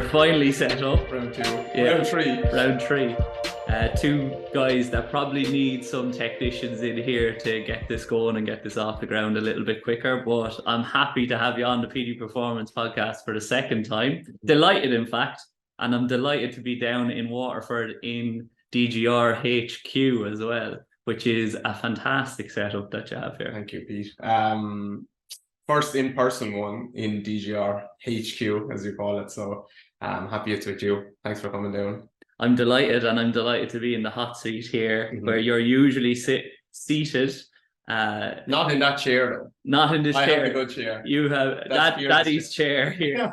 We're finally set up. Round two. Yeah. Round three. Round three. Two guys that probably need some technicians in here to get this going and get this off the ground a little bit quicker. But I'm happy to have you on the Petey Performance podcast for the second time. Delighted, in fact. And I'm delighted to be down in Waterford in DGR HQ as well, which is a fantastic setup that you have here. Thank you, Pete. First in-person one in DGR HQ, as you call it. So I'm happy it's with you. Thanks for coming down. I'm delighted, and I'm delighted to be in the hot seat here, where you're usually seated. Not in that chair, though. Not in this chair. I have a good chair. You have Daddy's chair here.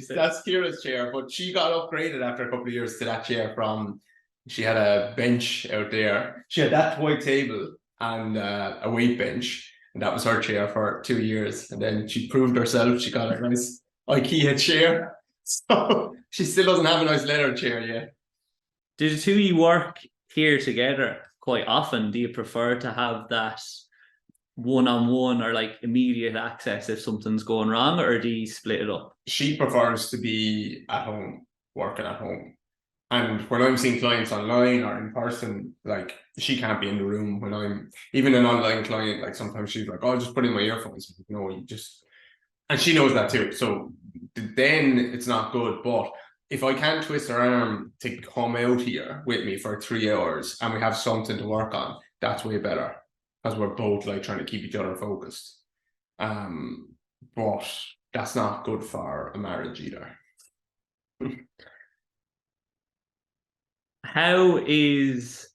That's Kira's chair, but she got upgraded after a couple of years to that chair from. She had a bench out there. She had that white table and a weight bench, and that was her chair for 2 years. And then she proved herself. She got a nice IKEA chair. So she still doesn't have a nice leather chair yet. Do the two of you work here together quite often? Do you prefer to have that one-on-one or like immediate access if something's going wrong, or do you split it up? She prefers to be at home, working at home. And when I'm seeing clients online or in person, like, she can't be in the room when I'm, even an online client, like sometimes she's like, oh, I'll just put in my earphones. No, you just, and she knows that too. So then it's not good. But if I can twist her arm to come out here with me for 3 hours and we have something to work on, that's way better, because we're both like trying to keep each other focused. But that's not good for a marriage either. How is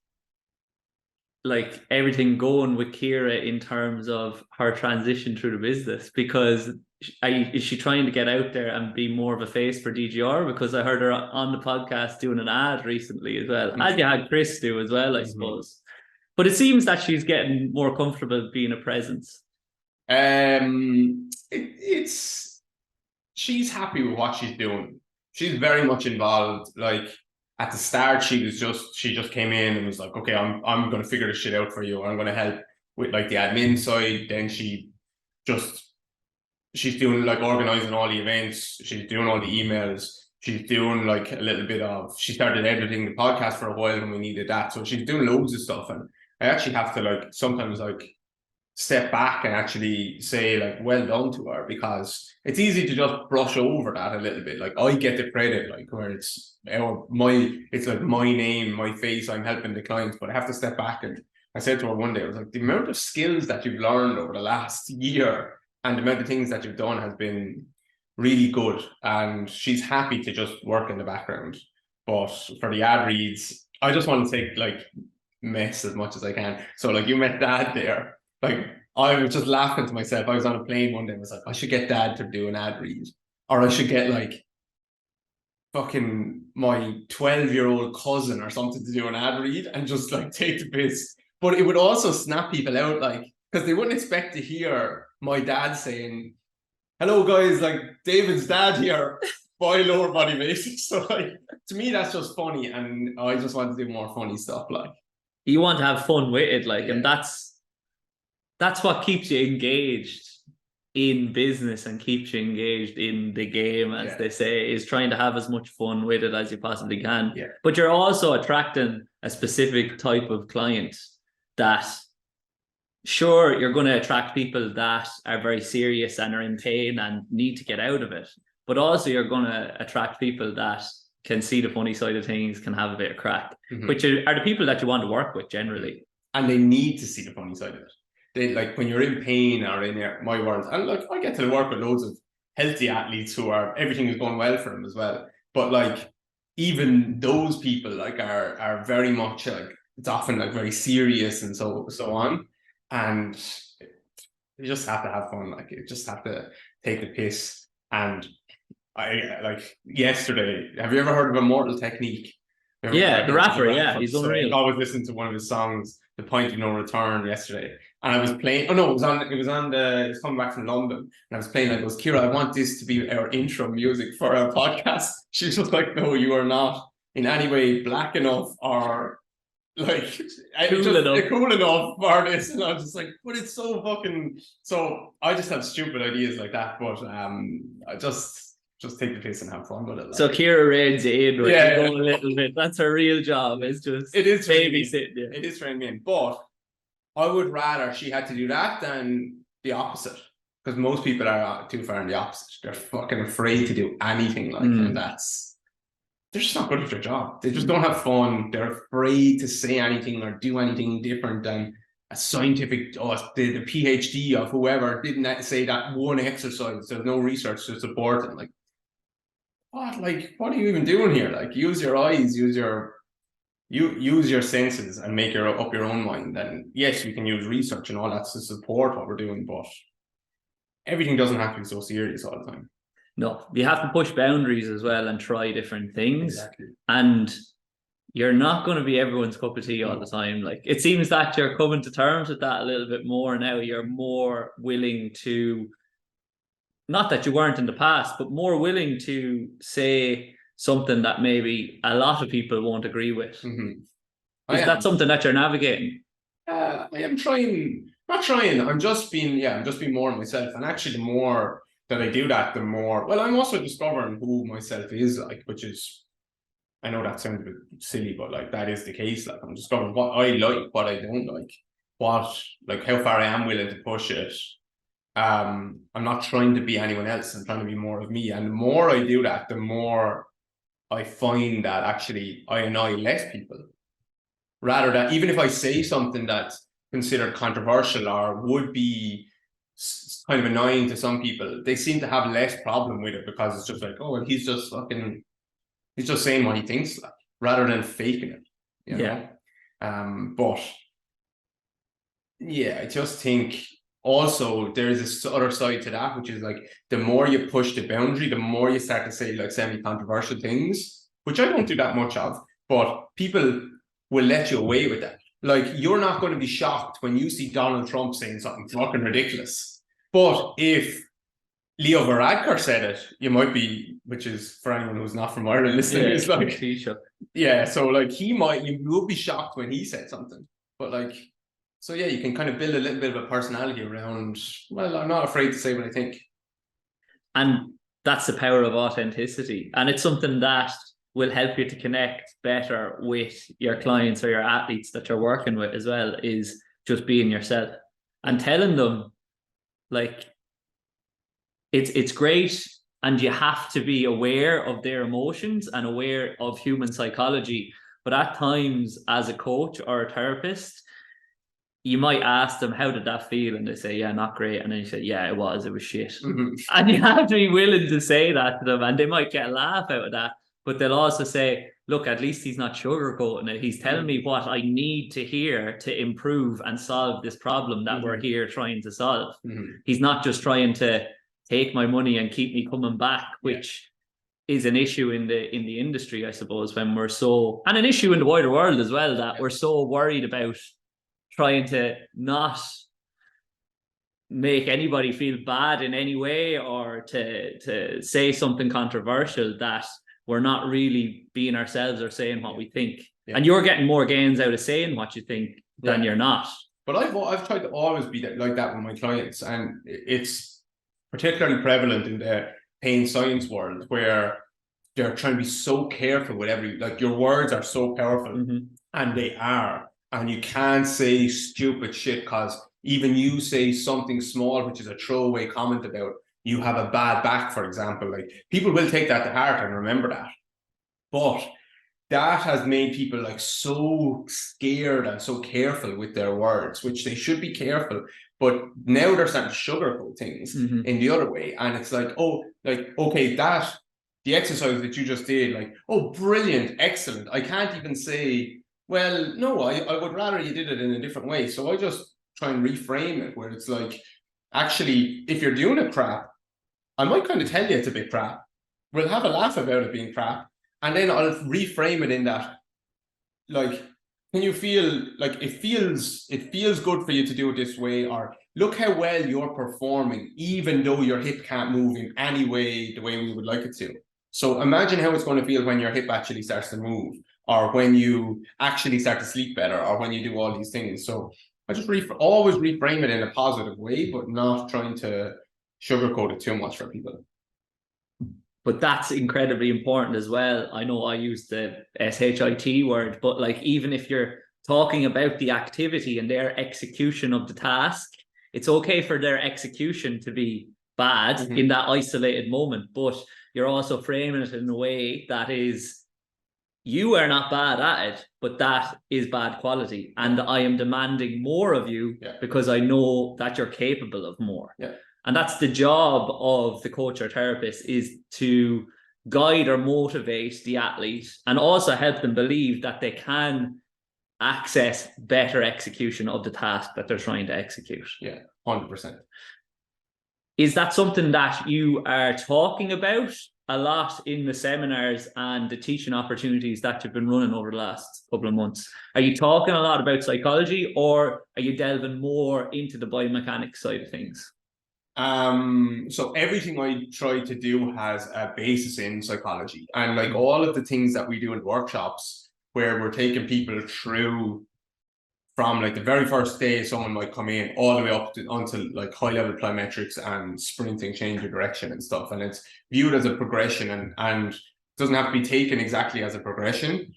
like everything going with Kira in terms of her transition through the business? Because is she trying to get out there and be more of a face for DGR? Because I heard her on the podcast doing an ad recently as well, as you had Chris do as well, I suppose. But it seems that she's getting more comfortable being a presence. She's happy with what she's doing. She's very much involved. Like, at the start, she just came in and was like, okay, I'm going to figure this shit out for you. I'm going to help with like the admin side. Then she's doing like organizing all the events. She's doing all the emails. She's doing like a little bit of, she started editing the podcast for a while when we needed that. So she's doing loads of stuff. And I actually have to like sometimes like step back and actually say like, well done to her, because it's easy to just brush over that a little bit. Like, I get the credit, like where it's like my name, my face, I'm helping the clients, but I have to step back. And I said to her one day, I was like, the amount of skills that you've learned over the last year and the amount of things that you've done has been really good. And she's happy to just work in the background. But for the ad reads, I just want to take like mess as much as I can. So like, you met Dad there. Like, I was just laughing to myself. I was on a plane one day and was like, I should get Dad to do an ad read. Or I should get like fucking my 12-year-old cousin or something to do an ad read and just like take the piss. But it would also snap people out, like, because they wouldn't expect to hear my dad saying, hello guys, like David's dad here, by lower body basics. So like, to me, that's just funny. And I just want to do more funny stuff. Like, you want to have fun with it, like, and that's what keeps you engaged in business and keeps you engaged in the game, as they say, is trying to have as much fun with it as you possibly can. Yeah. But you're also attracting a specific type of client that, sure, you're going to attract people that are very serious and are in pain and need to get out of it. But also you're going to attract people that can see the funny side of things, can have a bit of crack, which are the people that you want to work with generally. And they need to see the funny side of it. They, like, when you're in pain or in my world, and like, I get to work with loads of healthy athletes who are, everything is going well for them as well. But like, even those people like are very much like, it's often like very serious and so on. And you just have to have fun. Like, you just have to take the piss. And I, like, yesterday, have you ever heard of Immortal Technique? Yeah, the rapper, yeah, he's unreal. I was listening to one of his songs, The Point of No Return, yesterday, and I was playing. Oh no, it was coming back from London, and I was playing. I goes, Kira, I want this to be our intro music for our podcast. She's just like, no, you are not in any way black enough or like cool enough for this. And I was just like, but it's so fucking. So I just have stupid ideas like that, but just take the piss and have fun with it. Like. So Kira reins you in, right? Yeah, You go a little bit. That's her real job. It's just babysitting. Yeah. It is training me in, but I would rather she had to do that than the opposite, because most people are too far in the opposite. They're fucking afraid to do anything like, and they're just not good at their job. They just don't have fun. They're afraid to say anything or do anything different than a scientific, the PhD of whoever didn't say that one exercise. There's no research to support it. Like, what? Like, what are you even doing here? Like, use your eyes, use your senses, and make up your own mind. And yes, we can use research and all that to support what we're doing, but everything doesn't have to be so serious all the time. No, you have to push boundaries as well and try different things. Exactly. And you're not going to be everyone's cup of tea all the time. Like, it seems that you're coming to terms with that a little bit more now. You're more willing to, not that you weren't in the past, but more willing to say something that maybe a lot of people won't agree with. Is that something that you're navigating? I am trying, not trying. I'm just being more myself. And actually, the more that I do that, the more, well, I'm also discovering who myself is like, which is, I know that sounds a bit silly, but like that is the case. Like, I'm discovering what I like, what I don't like, how far I am willing to push it. I'm not trying to be anyone else. I'm trying to be more of me. And the more I do that, the more I find that actually I annoy less people. Rather than, even if I say something that's considered controversial or would be kind of annoying to some people, they seem to have less problem with it, because it's just like, oh, well, he's just saying what he thinks, like, rather than faking it, you know? But yeah, I just think also there's this other side to that, which is like, the more you push the boundary, the more you start to say like semi-controversial things, which I don't do that much of, but people will let you away with that. Like, you're not going to be shocked when you see Donald Trump saying something fucking ridiculous. But if Leo Varadkar said it, you might be, which is, for anyone who's not from Ireland listening, is like, yeah, so like you will be shocked when he said something. But like, so yeah, you can kind of build a little bit of a personality around, well, I'm not afraid to say what I think. And that's the power of authenticity. And it's something that will help you to connect better with your clients or your athletes that you're working with as well, is just being yourself and telling them, like, it's great, and you have to be aware of their emotions and aware of human psychology. But at times, as a coach or a therapist, you might ask them, how did that feel? And they say, yeah, not great. And then you say, yeah, it was shit. And you have to be willing to say that to them, and they might get a laugh out of that. But they'll also say, look, at least he's not sugarcoating it. He's telling me what I need to hear to improve and solve this problem that we're here trying to solve. He's not just trying to take my money and keep me coming back, which is an issue in the industry, I suppose, when we're so, and an issue in the wider world as well, that we're so worried about trying to not make anybody feel bad in any way, or to say something controversial, that we're not really being ourselves or saying what we think. And you're getting more gains out of saying what you think than you're not. But I've tried to always be like that with my clients, and it's particularly prevalent in the pain science world, where they're trying to be so careful with like, your words are so powerful, and they are, and you can't say stupid shit, because even you say something small, which is a throwaway comment about you have a bad back, for example, like, people will take that to heart and remember that. But that has made people like so scared and so careful with their words, which they should be careful. But now they're starting to sugarcoat things in the other way. And it's like, oh, like, okay, the exercise that you just did, like, oh, brilliant, excellent. I can't even say, well, no, I would rather you did it in a different way. So I just try and reframe it, where it's like, actually, if you're doing it crap, I might kind of tell you it's a bit crap. We'll have a laugh about it being crap. And then I'll reframe it in that, like, can you feel like it feels good for you to do it this way? Or look how well you're performing, even though your hip can't move in any way the way we would like it to. So imagine how it's going to feel when your hip actually starts to move, or when you actually start to sleep better, or when you do all these things. So I just always reframe it in a positive way, but not trying to sugarcoat it too much for people. But that's incredibly important as well. I know I use the SHIT word, but like even if you're talking about the activity and their execution of the task, it's okay for their execution to be bad in that isolated moment, but you're also framing it in a way that is, you are not bad at it, but that is bad quality. And I am demanding more of you because I know that you're capable of more. Yeah. And that's the job of the coach or therapist, is to guide or motivate the athlete and also help them believe that they can access better execution of the task that they're trying to execute. Yeah, 100%. Is that something that you are talking about a lot in the seminars and the teaching opportunities that you've been running over the last couple of months? Are you talking a lot about psychology, or are you delving more into the biomechanics side of things? So everything I try to do has a basis in psychology, and like all of the things that we do in workshops where we're taking people through from like the very first day someone might come in all the way up to onto like high level plyometrics and sprinting, change of direction and stuff, and it's viewed as a progression and doesn't have to be taken exactly as a progression.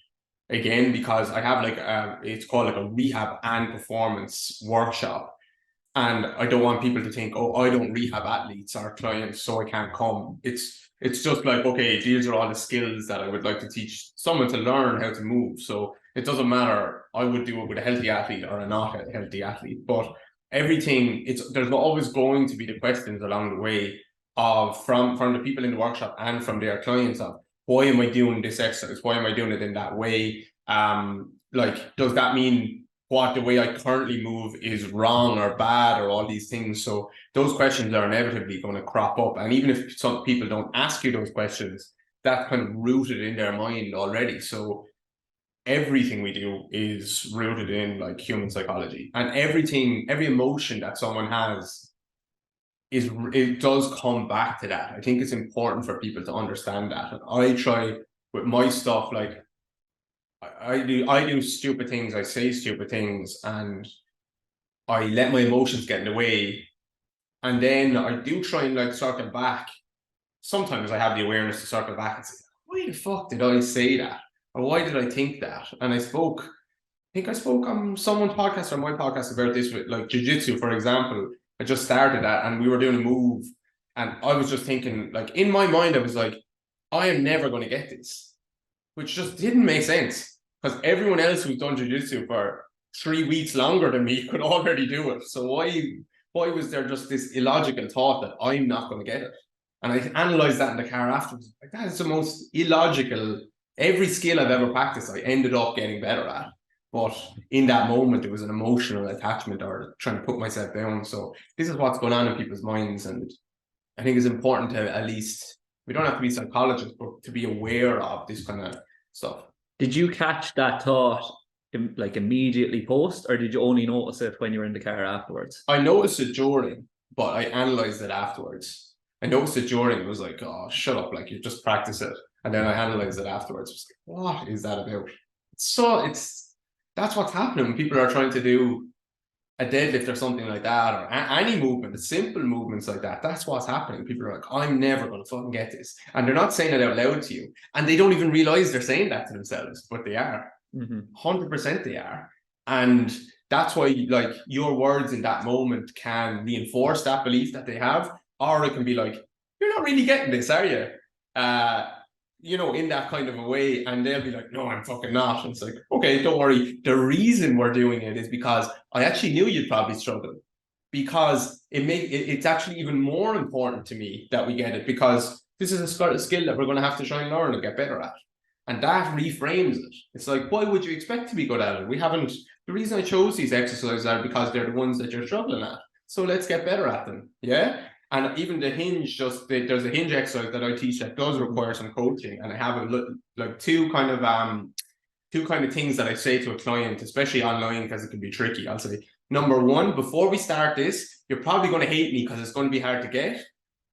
Again, because I have like it's called like a rehab and performance workshop. And I don't want people to think, oh, I don't rehab athletes or clients, so I can't come. It's just like, okay, these are all the skills that I would like to teach someone to learn how to move. So it doesn't matter. I would do it with a healthy athlete or a not healthy athlete. But everything, there's always going to be the questions along the way of from the people in the workshop and from their clients of, why am I doing this exercise? Why am I doing it in that way? Like, does that mean what the way I currently move is wrong or bad or all these things? So those questions are inevitably going to crop up. And even if some people don't ask you those questions, that's kind of rooted in their mind already. So everything we do is rooted in like human psychology, and every emotion that someone has it does come back to that. I think it's important for people to understand that. And I try with my stuff, like I do stupid things, I say stupid things, and I let my emotions get in the way. And then I do try and like circle back. Sometimes I have the awareness to circle back and say, why the fuck did I say that? Or why did I think that? And I think I spoke on someone's podcast or my podcast about this with like jiu-jitsu, for example. I just started that and we were doing a move. And I was just thinking, like in my mind, I was like, I am never going to get this, which just didn't make sense. Because everyone else who's done jiu-jitsu for 3 weeks longer than me could already do it. So why was there just this illogical thought that I'm not going to get it? And I analysed that in the car afterwards. Like, that is the most illogical. Every skill I've ever practiced, I ended up getting better at. But in that moment, it was an emotional attachment or trying to put myself down. So this is what's going on in people's minds. And I think it's important to at least, we don't have to be psychologists, but to be aware of this kind of stuff. Did you catch that thought like immediately post, or did you only notice it when you were in the car afterwards? I noticed it during, but I analysed it afterwards. I noticed it during, it was like, oh, shut up, like you just practice it. And then I analysed it afterwards. It was like, what is that about? So that's what's happening when people are trying to do a deadlift or something like that, or any movement, simple movements like that. That's what's happening. People are like, I'm never going to fucking get this. And they're not saying it out loud to you. And they don't even realize they're saying that to themselves, but they are. 100% they are. And that's why like your words in that moment can reinforce that belief that they have, or it can be like, you're not really getting this, are you? You know, in that kind of a way, and they'll be like, no, I'm fucking not. And it's like, okay, don't worry. The reason we're doing it is because I actually knew you'd probably struggle, because it's actually even more important to me that we get it, because this is a skill that we're going to have to try and learn and get better at. And that reframes it. It's like, why would you expect to be good at it? The reason I chose these exercises are because they're the ones that you're struggling at. So let's get better at them. Yeah. And even the hinge, there's a hinge exercise that I teach that does require some coaching. And I have like two kind of things that I say to a client, especially online, because it can be tricky. I'll say, number one, before we start this, you're probably going to hate me because it's going to be hard to get.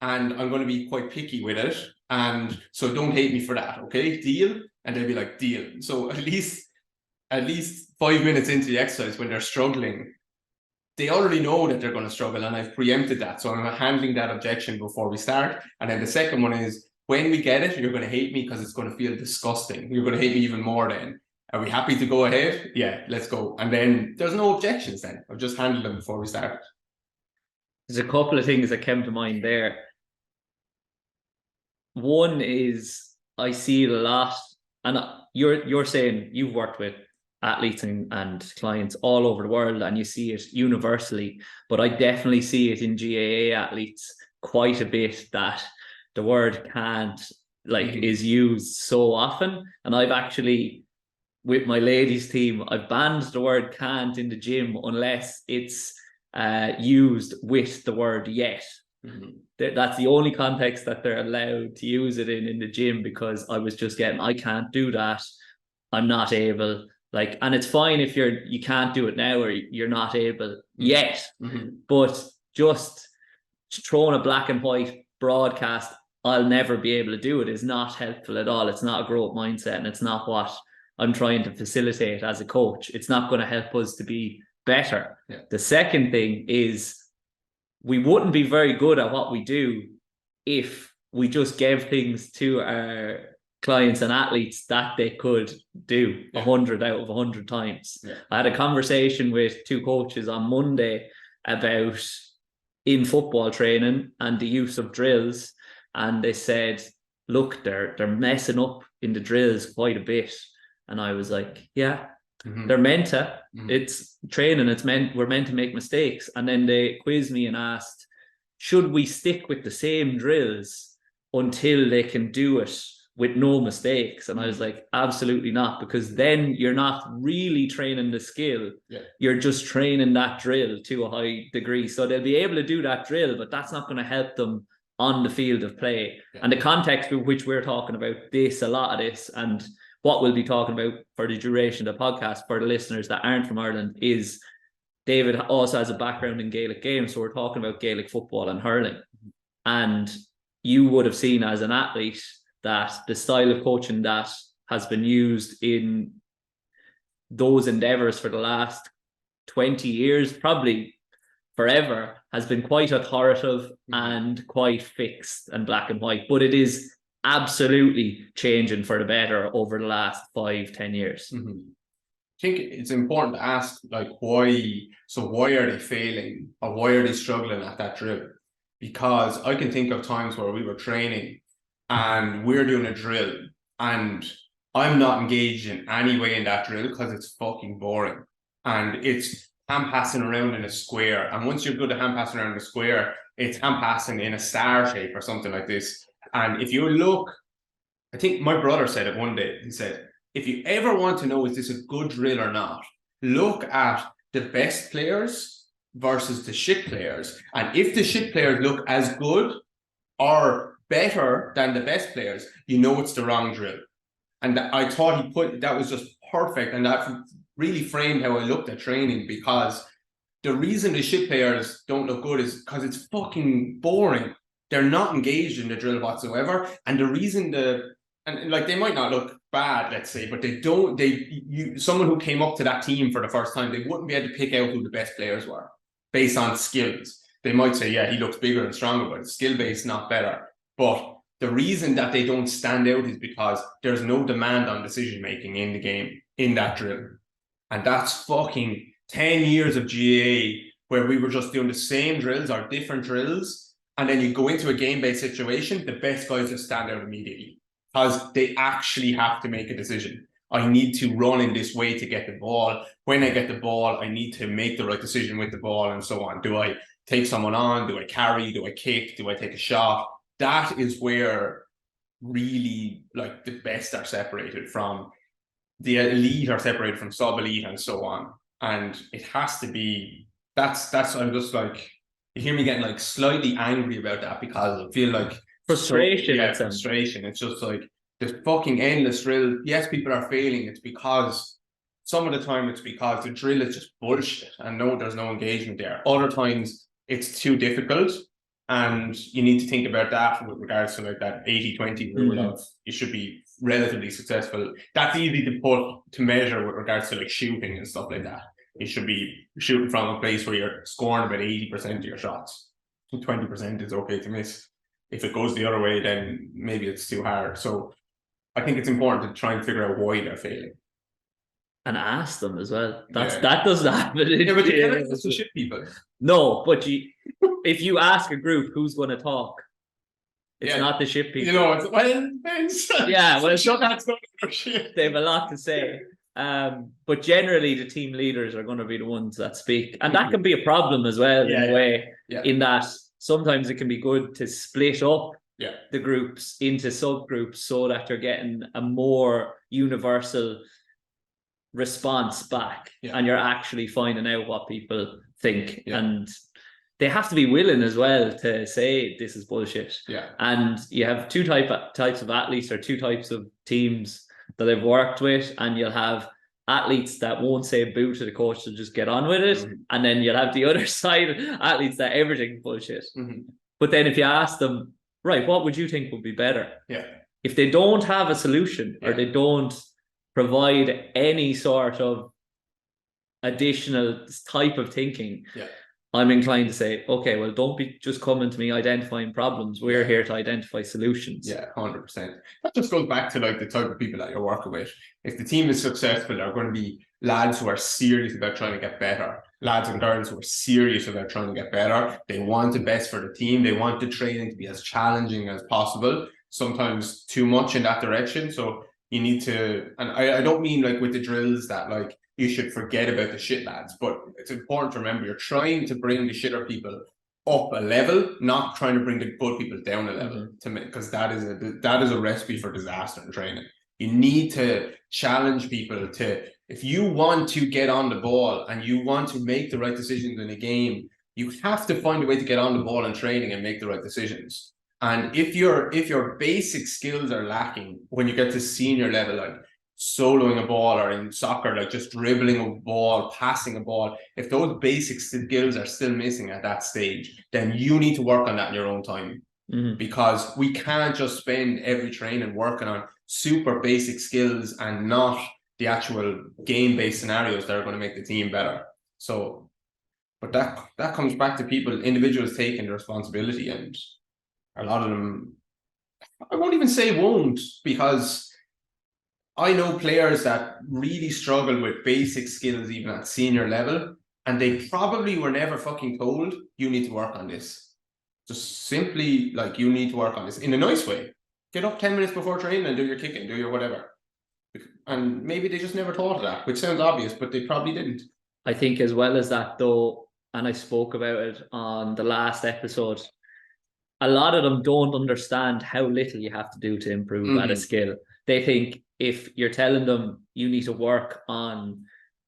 And I'm going to be quite picky with it. And so don't hate me for that. Okay, deal? And they'll be like, deal. So at least 5 minutes into the exercise, when they're struggling, they already know that they're going to struggle, and I've preempted that. So I'm handling that objection before we start. And then the second one is, when we get it, you're going to hate me because it's going to feel disgusting. You're going to hate me even more then. Are we happy to go ahead? Yeah, let's go. And then there's no objections then. I've just handled them before we started. There's a couple of things that came to mind there. One is I see it a lot, and you're saying you've worked with athletes and clients all over the world, and you see it universally, but I definitely see it in GAA athletes quite a bit, that the word can't is used so often. And I've actually, with my ladies team, I've banned the word can't in the gym unless it's used with the word yet. That's the only context that they're allowed to use it in the gym, because I was just getting, I can't do that, I'm not able, and it's fine if you can't do it now or you're not able yet, but just throwing a black and white broadcast, I'll never be able to do it, is not helpful at all. It's not a growth mindset, and it's not what I'm trying to facilitate as a coach. It's not going to help us to be better. The second thing is, we wouldn't be very good at what we do if we just gave things to our clients and athletes that they could do 100 out of 100 times. I had a conversation with two coaches on Monday about in football training and the use of drills, and they said, look, they're messing up in the drills quite a bit. And I was like, yeah, they're meant to. It's training, we're meant to make mistakes. And then they quizzed me and asked, should we stick with the same drills until they can do it with no mistakes? And I was like, absolutely not, because then you're not really training the skill. You're just training that drill to a high degree. So they'll be able to do that drill, but that's not going to help them on the field of play. And the context with which we're talking about this, a lot of this, and what we'll be talking about for the duration of the podcast for the listeners that aren't from Ireland, is David also has a background in Gaelic games. So we're talking about Gaelic football and hurling. And you would have seen as an athlete that the style of coaching that has been used in those endeavours for the last 20 years, probably forever, has been quite authoritative and quite fixed and black and white. But it is absolutely changing for the better over the last 5-10 years. I think it's important to ask, why are they failing, or why are they struggling at that drill? Because I can think of times where we were training and we're doing a drill and I'm not engaged in any way in that drill because it's fucking boring, and it's hand passing around in a square, and once you're good at hand passing around in a square, it's hand passing in a star shape or something like this. And if you look, I think my brother said it one day, he said, if you ever want to know is this a good drill or not, look at the best players versus the shit players. And if the shit players look as good or better than the best players, you know it's the wrong drill. And I thought that was just perfect. And that really framed how I looked at training, because the reason the shit players don't look good is because it's fucking boring. They're not engaged in the drill whatsoever. And the reason they might not look bad, let's say, but someone who came up to that team for the first time, they wouldn't be able to pick out who the best players were based on skills. They might say, yeah, he looks bigger and stronger, but skill based, not better. But the reason that they don't stand out is because there's no demand on decision making in the game, in that drill. And that's fucking 10 years of GAA where we were just doing the same drills or different drills. And then you go into a game-based situation, the best guys just stand out immediately because they actually have to make a decision. I need to run in this way to get the ball. When I get the ball, I need to make the right decision with the ball and so on. Do I take someone on? Do I carry? Do I kick? Do I take a shot? That is where really the best are separated from the elite, are separated from sub-elite and so on. And it has to be, that's I'm just you hear me getting slightly angry about that, because I feel frustration. Frustration. It's just this fucking endless drill. Yes, people are failing. It's because some of the time it's because the drill is just bullshit and no, there's no engagement there. Other times it's too difficult, and you need to think about that with regards to that 80-20 rule of you should be relatively successful. That's easy to measure with regards to shooting and stuff like that. You should be shooting from a place where you're scoring about 80% of your shots. 20% is okay to miss. If it goes the other way, then maybe it's too hard. So I think it's important to try and figure out why they're failing. And ask them as well. Yeah. That doesn't happen. Yeah, but you can't listen to shit people. No, but if you ask a group who's going to talk, it's not the shit people. You know, it's well, thanks. Yeah, well, shut that's not shit. They have a lot to say. But generally, the team leaders are going to be the ones that speak, and that can be a problem as well in a way. Yeah. In that sometimes it can be good to split up the groups into subgroups so that you're getting a more universal response back, and you're actually finding out what people think, and they have to be willing as well to say this is bullshit. And you have two types of athletes or two types of teams that I've worked with, and you'll have athletes that won't say boo to the coach to just get on with it, and then you'll have the other side athletes that everything's bullshit. But then if you ask them, right, what would you think would be better? If they don't have a solution or they don't provide any sort of additional type of thinking, I'm inclined to say, okay, well, don't be just coming to me identifying problems. We're here to identify solutions. 100%. That just goes back to like the type of people that you're working with. If the team is successful, they're going to be lads who are serious about trying to get better. Lads and girls who are serious about trying to get better. They want the best for the team. They want the training to be as challenging as possible. Sometimes too much in that direction. So you need to, and I don't mean like with the drills that like you should forget about the shit lads, but it's important to remember you're trying to bring the shitter people up a level, not trying to bring the good people down a level, because that is a recipe for disaster in training. You need to challenge people to, if you want to get on the ball and you want to make the right decisions in a game, you have to find a way to get on the ball in training and make the right decisions. And if your basic skills are lacking when you get to senior level, like soloing a ball, or in soccer, like just dribbling a ball, passing a ball, if those basic skills are still missing at that stage, then you need to work on that in your own time. Because we can't just spend every training working on super basic skills and not the actual game-based scenarios that are going to make the team better. So, but that comes back to people, individuals taking the responsibility, and a lot of them, I won't even say won't, because I know players that really struggle with basic skills even at senior level, and they probably were never fucking told, you need to work on this. Just simply like, you need to work on this in a nice way. Get up 10 minutes before training and do your kicking, do your whatever. And maybe they just never thought of that, which sounds obvious, but they probably didn't. I think as well as that though, and I spoke about it on the last episode, a lot of them don't understand how little you have to do to improve at a skill. They think if you're telling them you need to work on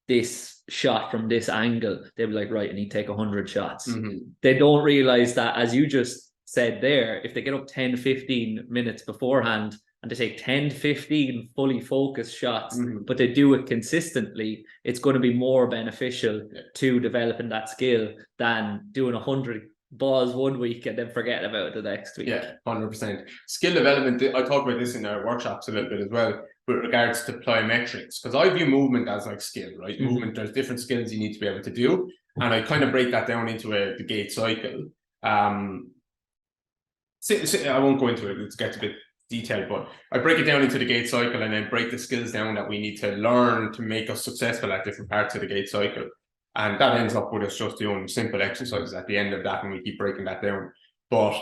this shot from this angle, they'll be like, right, I need to take 100 shots. They don't realize that, as you just said there, if they get up 10, 15 minutes beforehand and they take 10 to 15 fully focused shots, but they do it consistently, it's going to be more beneficial to developing that skill than doing 100 balls one week and then forget about it the next week. 100%. Skill development, I talk about this in our workshops a little bit as well, with regards to plyometrics, because I view movement as like skill, right? Movement, there's different skills you need to be able to do, and I kind of break that down into the gait cycle. I won't go into it, it gets a bit detailed, but I break it down into the gait cycle and then break the skills down that we need to learn to make us successful at different parts of the gait cycle. And that ends up with us just doing simple exercises at the end of that, and we keep breaking that down. But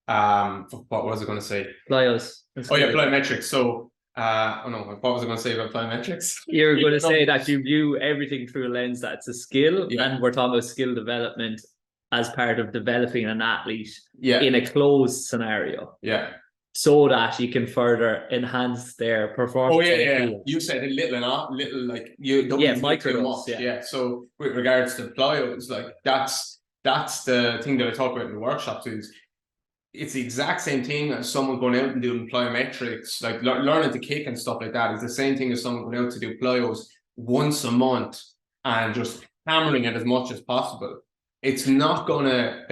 what was I going to say? Plyos. Plyometrics. So what was I going to say about plyometrics? You were going to say that you view everything through a lens that's a skill, and we're talking about skill development as part of developing an athlete in a closed scenario. So that you can further enhance their performance. You said a little and not little, like you don't need to micro much. So with regards to plyos, like that's the thing that I talk about in the workshops, is it's the exact same thing as someone going out and doing plyometrics, like learning to kick and stuff like that. It's the same thing as someone going out to do plyos once a month and just hammering it as much as possible. It's not gonna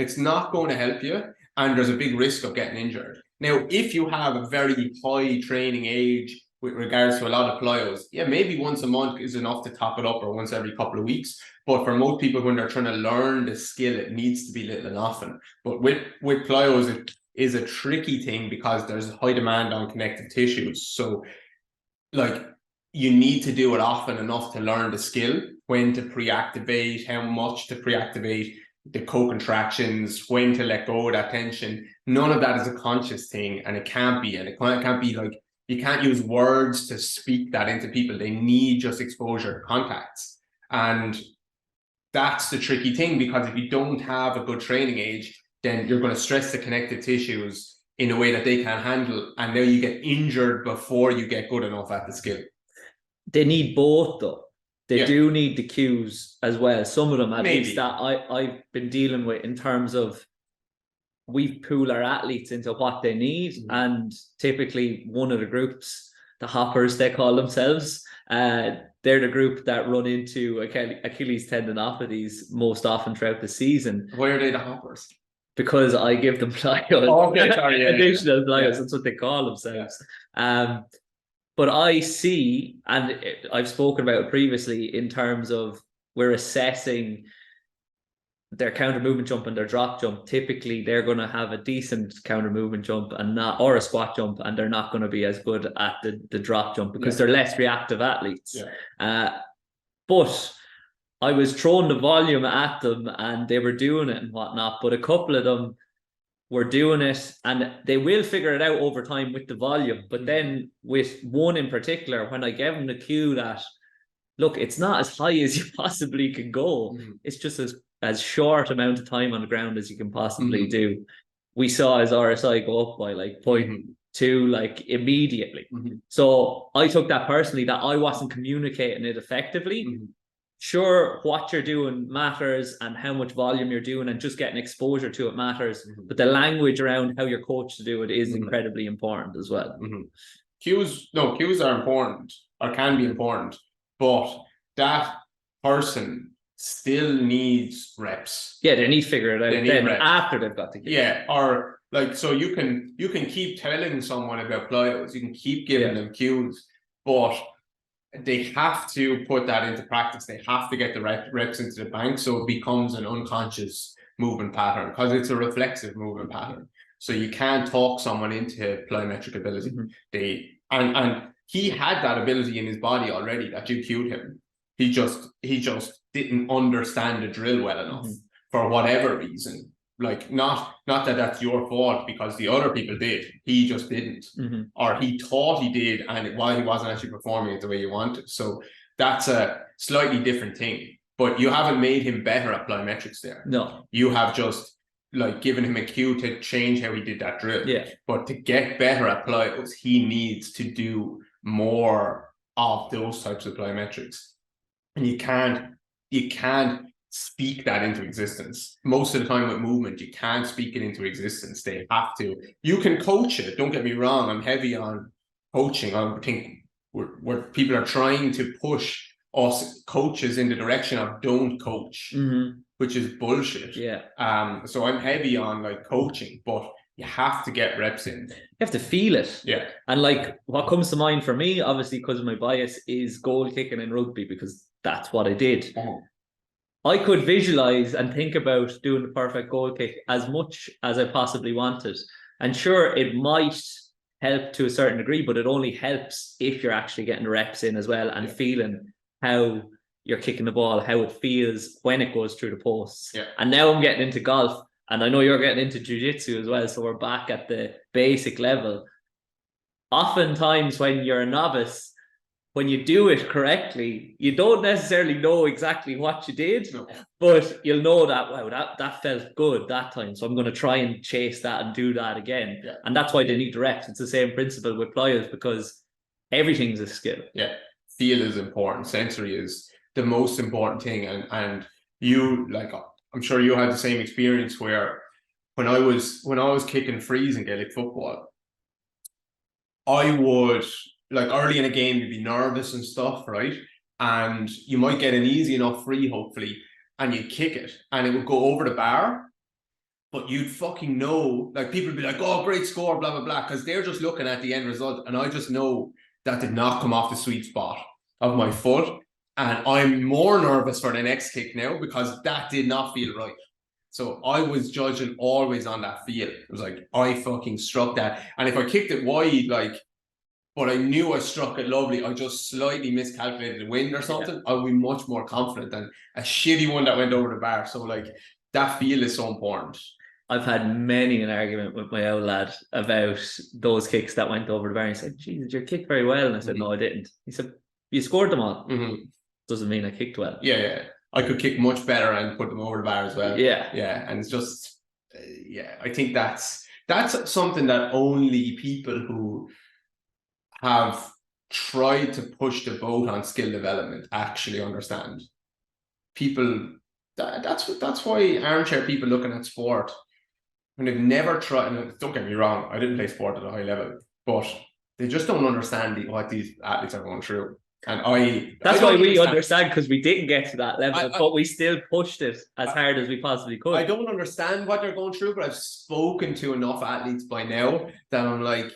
help you, and there's a big risk of getting injured. Now, if you have a very high training age with regards to a lot of plyos, maybe once a month is enough to top it up, or once every couple of weeks. But for most people, when they're trying to learn the skill, it needs to be little and often. But with plyos, is a tricky thing because there's high demand on connective tissues. So like you need to do it often enough to learn the skill, when to pre-activate, how much to pre-activate, the co-contractions, when to let go of that tension. None of that is a conscious thing, and it can't be. And it can't be like, you can't use words to speak that into people. They need just exposure to contacts. And that's the tricky thing, because if you don't have a good training age, then you're going to stress the connective tissues in a way that they can't handle. And now you get injured before you get good enough at the skill. They need both though. They do need the cues as well. Some of them, at least, that I've been dealing with, in terms of we pool our athletes into what they need. And typically one of the groups, the hoppers they call themselves, they're the group that run into Achilles tendinopathies most often throughout the season. Why are they the hoppers? Because I give them plyos. Oh, okay, sorry, additional plyos. That's what they call themselves. But I see, and I've spoken about it previously, in terms of we're assessing their counter movement jump and their drop jump. Typically, they're going to have a decent counter movement jump and not, or a squat jump, and they're not going to be as good at the drop jump because they're less reactive athletes. But I was throwing the volume at them and they were doing it and whatnot. But a couple of them were doing it, and they will figure it out over time with the volume. But then with one in particular, when I gave them the cue that, look, it's not as high as you possibly can go. It's just as short amount of time on the ground as you can possibly do. We saw his RSI go up by like 0.2, like immediately. So I took that personally, that I wasn't communicating it effectively. Sure, what you're doing matters and how much volume you're doing and just getting exposure to it matters. But the language around how you're coached to do it is incredibly important as well. Cues are important, or can be important, but that person still needs reps. Yeah, they need to figure it out then after they've got the cue. Yeah, or like, so you can keep telling someone about plyos, you can keep giving them cues, but they have to put that into practice. They have to get the reps into the bank, so it becomes an unconscious movement pattern, because it's a reflexive movement pattern. So you can't talk someone into plyometric ability. And he had that ability in his body already that you cued him. He just didn't understand the drill well enough for whatever reason. Like, not that that's your fault, because the other people did. He just didn't. Or he thought he did, and while he wasn't actually performing it the way you wanted. So that's a slightly different thing. But you haven't made him better at plyometrics there. No. You have just like given him a cue to change how he did that drill. But to get better at plyos, he needs to do more of those types of plyometrics. And you can't speak that into existence. Most of the time with movement, you can't speak it into existence. They have to. You can coach it. Don't get me wrong. I'm heavy on coaching. I think where people are trying to push us coaches in the direction of don't coach, which is bullshit. So I'm heavy on like coaching, but you have to get reps in. You have to feel it. And like, what comes to mind for me, obviously because of my bias, is goal kicking in rugby, because that's what I did. I could visualize and think about doing the perfect goal kick as much as I possibly wanted. And sure, it might help to a certain degree, but it only helps if you're actually getting the reps in as well and feeling how you're kicking the ball, how it feels when it goes through the posts. And now I'm getting into golf, and I know you're getting into jiu-jitsu as well, so we're back at the basic level. Oftentimes when you're a novice, when you do it correctly, you don't necessarily know exactly what you did, but you'll know that, wow, that felt good that time, so I'm going to try and chase that and do that again. And that's why they need the reps. It's the same principle with plyos, because everything's a skill. Feel is important. Sensory is the most important thing. And you, like, I'm sure you had the same experience where when I was kicking frees in Gaelic football, I would, like, early in a game, you'd be nervous and stuff, right? And you might get an easy enough free, hopefully, and you kick it, and it would go over the bar, but you'd fucking know, like, people would be like, oh, great score, blah, blah, blah, because they're just looking at the end result, and I just know that did not come off the sweet spot of my foot, and I'm more nervous for the next kick now, because that did not feel right. So I was judging always on that feel. It was like, I fucking struck that. And if I kicked it wide, like, but I knew I struck it lovely, I just slightly miscalculated the wind or something, I would be much more confident than a shitty one that went over the bar. So like that feel is so important. I've had many an argument with my old lad about those kicks that went over the bar. He said, Jesus, you kicked very well. And I said, no, I didn't. He said, you scored them all. Doesn't mean I kicked well. Yeah. I could kick much better and put them over the bar as well. Yeah. And it's just, I think that's something that only people who have tried to push the boat on skill development actually understand. People, that's why armchair people looking at sport, when they've never tried, and don't get me wrong, I didn't play sport at a high level, but they just don't understand what these athletes are going through. And that's why we understand, because we didn't get to that level, but we still pushed it as hard as we possibly could. I don't understand what they're going through, but I've spoken to enough athletes by now that I'm like,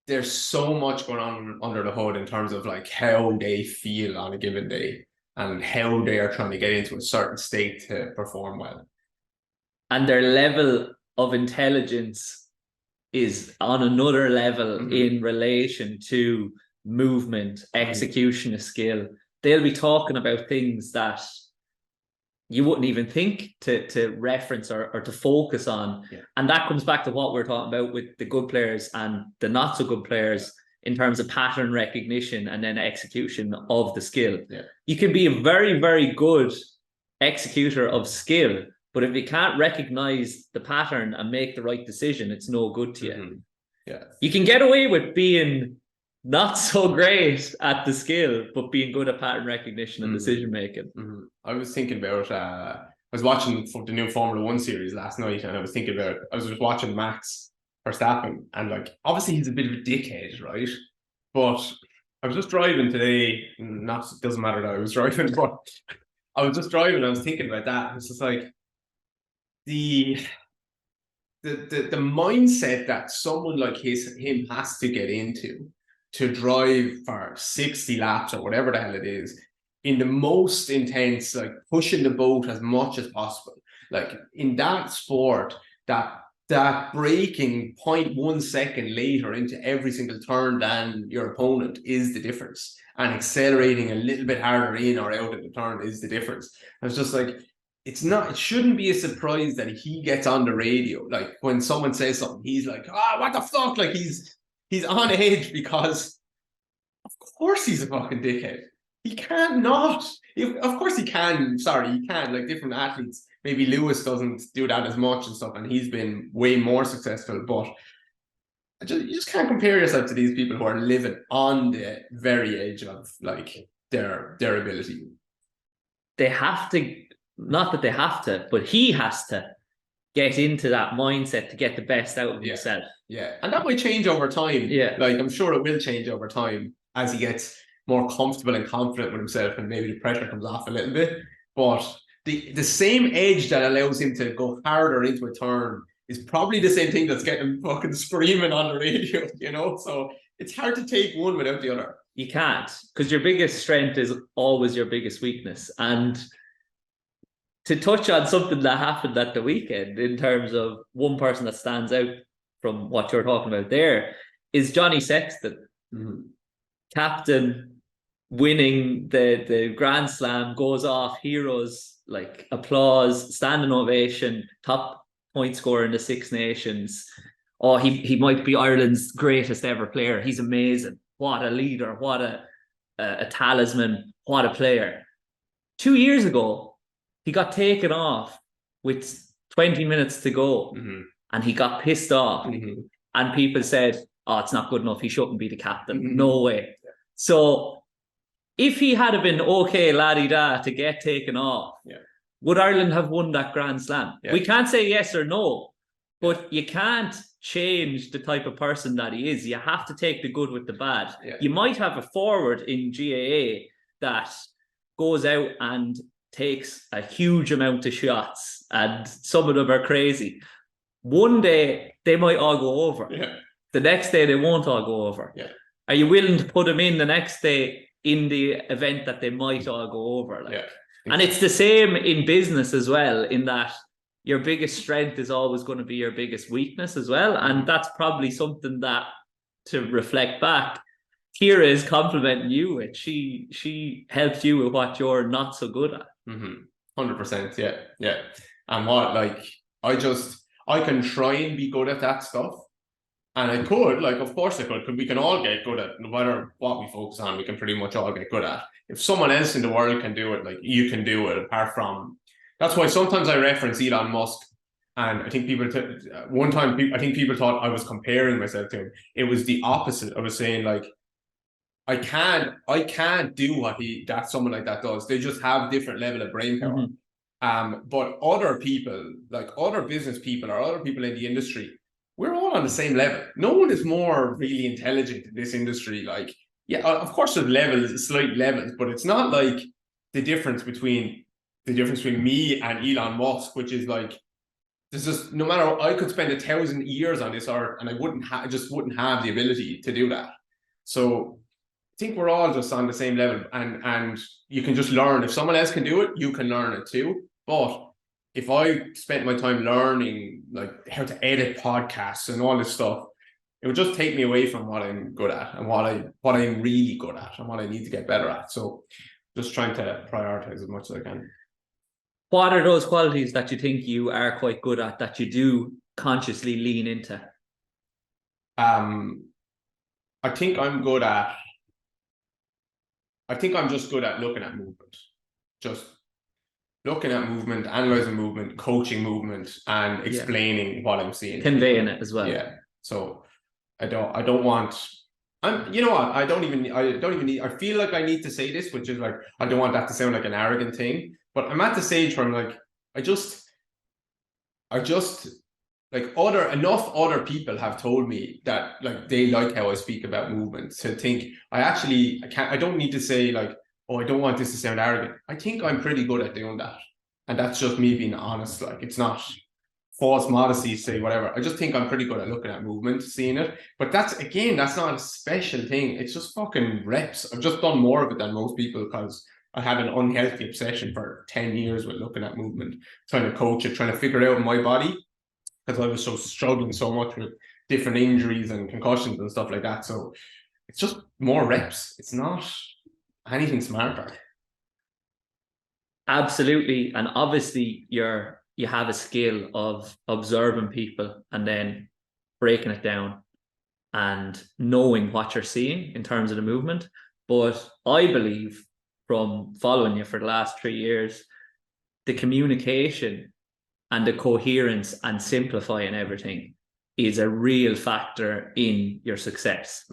there's so much going on under the hood in terms of like how they feel on a given day and how they are trying to get into a certain state to perform well. And their level of intelligence is on another level in relation to movement, execution of skill. They'll be talking about things that you wouldn't even think to reference or to focus on. And that comes back to what we're talking about with the good players and the not so good players in terms of pattern recognition and then execution of the skill. You can be a very, very good executor of skill, but if you can't recognize the pattern and make the right decision, it's no good to you. You can get away with being not so great at the skill, but being good at pattern recognition and decision making. I was thinking about, I was watching the new Formula 1 series last night, and I was thinking about, I was just watching Max Verstappen, and like, obviously he's a bit of a dickhead, right? But I was just driving today, it doesn't matter that I was driving, but I was just driving and I was thinking about that. It's just like the mindset that someone like him has to get into to drive for 60 laps or whatever the hell it is, in the most intense, like pushing the boat as much as possible. Like in that sport, that braking 0.1 second later into every single turn than your opponent is the difference. And accelerating a little bit harder in or out of the turn is the difference. I was just like, it shouldn't be a surprise that he gets on the radio. Like when someone says something, he's like, what the fuck? Like he's on edge, because of course he's a fucking dickhead. He can't not. Of course he can. Sorry, he can. Like different athletes. Maybe Lewis doesn't do that as much and stuff, and he's been way more successful. But you just can't compare yourself to these people who are living on the very edge of like their ability. They have to, not that they have to, but he has to get into that mindset to get the best out of himself. And that might change over time. Like I'm sure it will change over time as he gets more comfortable and confident with himself, and maybe the pressure comes off a little bit. But the same edge that allows him to go harder into a turn is probably the same thing that's getting him fucking screaming on the radio, you know? So it's hard to take one without the other. You can't, because your biggest strength is always your biggest weakness. And to touch on something that happened at the weekend in terms of one person that stands out from what you're talking about there is Johnny Sexton. Captain, winning the Grand Slam, goes off, heroes, like applause, standing ovation, top point scorer in the Six Nations. Oh, he might be Ireland's greatest ever player. He's amazing. What a leader, what a talisman, what a player. 2 years ago, he got taken off with 20 minutes to go, and he got pissed off. And people said, oh, it's not good enough. He shouldn't be the captain. No way. So if he had been okay, la-di-da, to get taken off, would Ireland have won that Grand Slam? We can't say yes or no, but you can't change the type of person that he is. You have to take the good with the bad. You might have a forward in GAA that goes out and takes a huge amount of shots, and some of them are crazy. One day, they might all go over. The next day, they won't all go over. Are you willing to put them in the next day in the event that they might all go over? And it's the same in business as well, in that your biggest strength is always going to be your biggest weakness as well. And that's probably something that, to reflect back, Kira is complimenting you with. She helps you with what you're not so good at. 100%. Yeah. And what, like, I can try and be good at that stuff. And I could, like, of course I could, because we can all get good at, no matter what we focus on, we can pretty much all get good at. If someone else in the world can do it, like, you can do it, apart from, that's why sometimes I reference Elon Musk. And I think people, one time, I think people thought I was comparing myself to him. It was the opposite. I was saying, like, I can't do what that someone like that does. They just have different level of brain power. But other people, like other business people or other people in the industry, we're all on the same level. No one is more really intelligent in this industry. Like, yeah, of course there's levels, slight levels, but it's not like the difference between me and Elon Musk, which is like, there's just, no matter, I could spend 1,000 years on this art and I just wouldn't have the ability to do that. So I think we're all just on the same level, and you can just learn. If someone else can do it, you can learn it too. But if I spent my time learning like how to edit podcasts and all this stuff, it would just take me away from what I'm good at and what I'm really good at and what I need to get better at. So just trying to prioritize as much as I can. What are those qualities that you think you are quite good at that you do consciously lean into? I think I'm just good at looking at movement. Just looking at movement, analyzing movement, coaching movement, and explaining what I'm seeing. Conveying it as well. Yeah. So I don't want, you know what? I don't even need, I feel like I need to say this, which is like, I don't want that to sound like an arrogant thing, but I'm at the stage where I'm like, I just like enough other people have told me that like they like how I speak about movement to think I don't need to say like, oh, I don't want this to sound arrogant. I think I'm pretty good at doing that. And that's just me being honest. Like, it's not false modesty, say whatever. I just think I'm pretty good at looking at movement, seeing it. But that's not a special thing. It's just fucking reps. I've just done more of it than most people because I had an unhealthy obsession for 10 years with looking at movement, trying to coach it, trying to figure it out in my body, because I was struggling so much with different injuries and concussions and stuff like that. So it's just more reps. It's not anything smarter. Absolutely. And obviously you have a skill of observing people and then breaking it down and knowing what you're seeing in terms of the movement. But I believe, from following you for the last 3 years, the communication and the coherence and simplifying everything is a real factor in your success.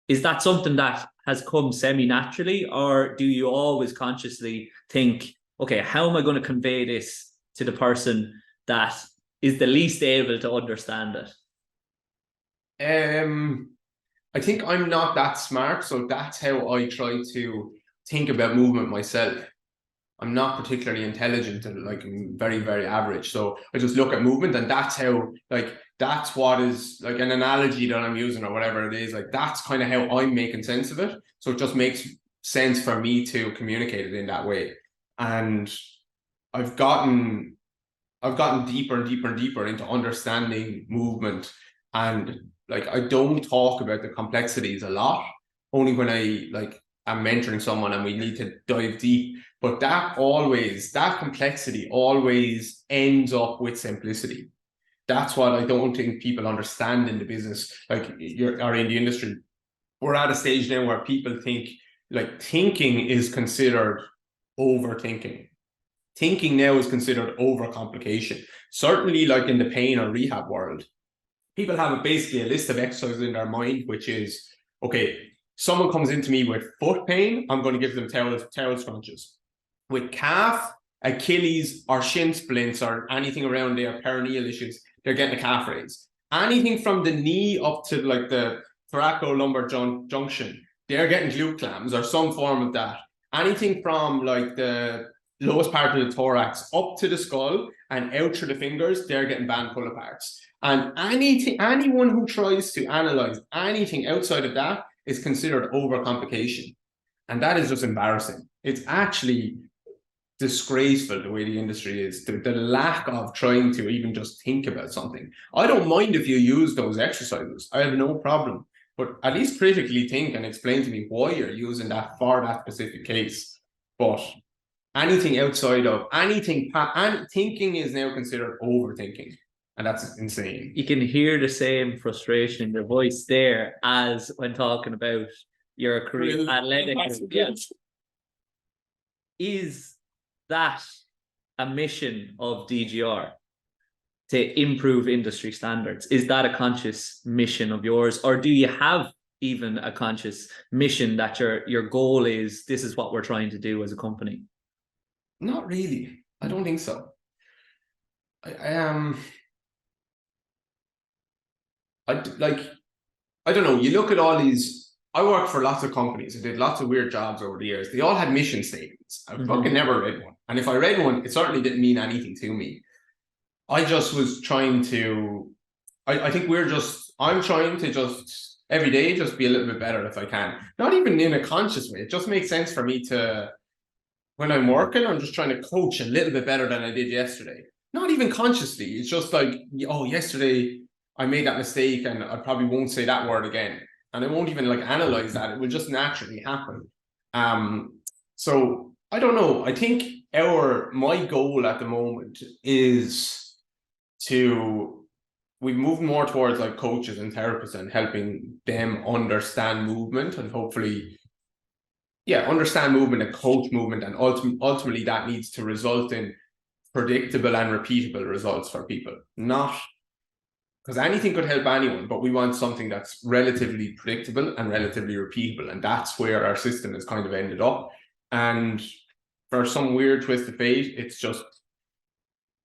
Is that something that has come semi-naturally, or do you always consciously think, okay, how am I going to convey this to the person that is the least able to understand it? I think I'm not that smart, so that's how I try to think about movement myself. I'm not particularly intelligent, and like, I'm very, very average. So I just look at movement, and that's how, like, that's what is like an analogy that I'm using or whatever it is. Like, that's kind of how I'm making sense of it. So it just makes sense for me to communicate it in that way. And I've gotten deeper and deeper and deeper into understanding movement. And like, I don't talk about the complexities a lot, only when I like am mentoring someone and we need to dive deep. But that complexity always ends up with simplicity. That's what I don't think people understand in the business, like, or in the industry. We're at a stage now where people think like thinking is considered overthinking. Thinking now is considered overcomplication. Certainly, like in the pain or rehab world, people have basically a list of exercises in their mind, which is, okay, someone comes into me with foot pain, I'm going to give them towel scrunches. With calf, Achilles, or shin splints, or anything around their perineal issues, they're getting a calf raise. Anything from the knee up to like the thoracolumbar junction, they're getting glute clams or some form of that. Anything from like the lowest part of the thorax up to the skull and out through the fingers, they're getting band pull aparts. And anyone who tries to analyze anything outside of that is considered overcomplication. And that is just embarrassing. It's actually disgraceful the way the industry is. The lack of trying to even just think about something. I don't mind if you use those exercises. I have no problem. But at least critically think and explain to me why you're using that for that specific case. But anything outside of anything, and thinking is now considered overthinking. And that's insane. You can hear the same frustration in your voice there as when talking about your career, athletic career. Is that a mission of DGR to improve industry standards? Is that a conscious mission of yours, or do you have even a conscious mission that your goal is, this is what we're trying to do as a company? Not really. I don't think so. I don't know. You look at all these. I worked for lots of companies. I did lots of weird jobs over the years. They all had mission statements. I fucking never read one. And if I read one, it certainly didn't mean anything to me. I just was trying to. I think I'm trying to just every day just be a little bit better if I can. Not even in a conscious way. It just makes sense for me to. When I'm working, I'm just trying to coach a little bit better than I did yesterday. Not even consciously. It's just like, oh, yesterday I made that mistake and I probably won't say that word again. And I won't even like analyze that. It will just naturally happen. So I don't know. I think my goal at the moment is we move more towards like coaches and therapists and helping them understand movement and hopefully understand movement and coach movement, and ultimately that needs to result in predictable and repeatable results for people. Not because anything could help anyone, but we want something that's relatively predictable and relatively repeatable, and that's where our system has kind of ended up. And for some weird twist of fate,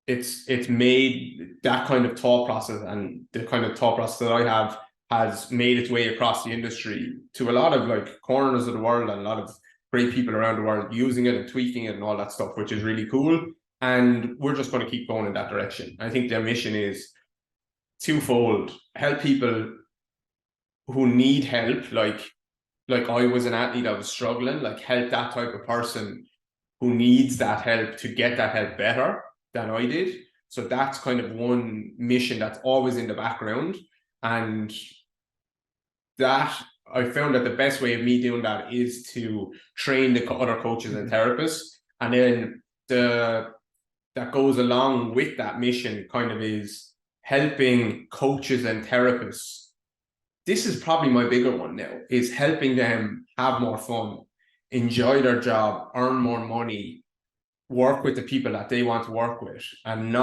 it's made that kind of thought process, and the kind of thought process that I have has made its way across the industry to a lot of like corners of the world, and a lot of great people around the world using it and tweaking it and all that stuff, which is really cool. And we're just going to keep going in that direction. I think their mission is twofold: help people who need help, like I was an athlete, I was struggling, like help that type of person who needs that help to get that help better than I did. So that's kind of one mission that's always in the background. And that I found that the best way of me doing that is to train the other coaches and therapists. And then that goes along with that mission kind of is helping coaches and therapists. This is probably my bigger one now, is helping them have more fun, enjoy their job, earn more money, work with the people that they want to work with, and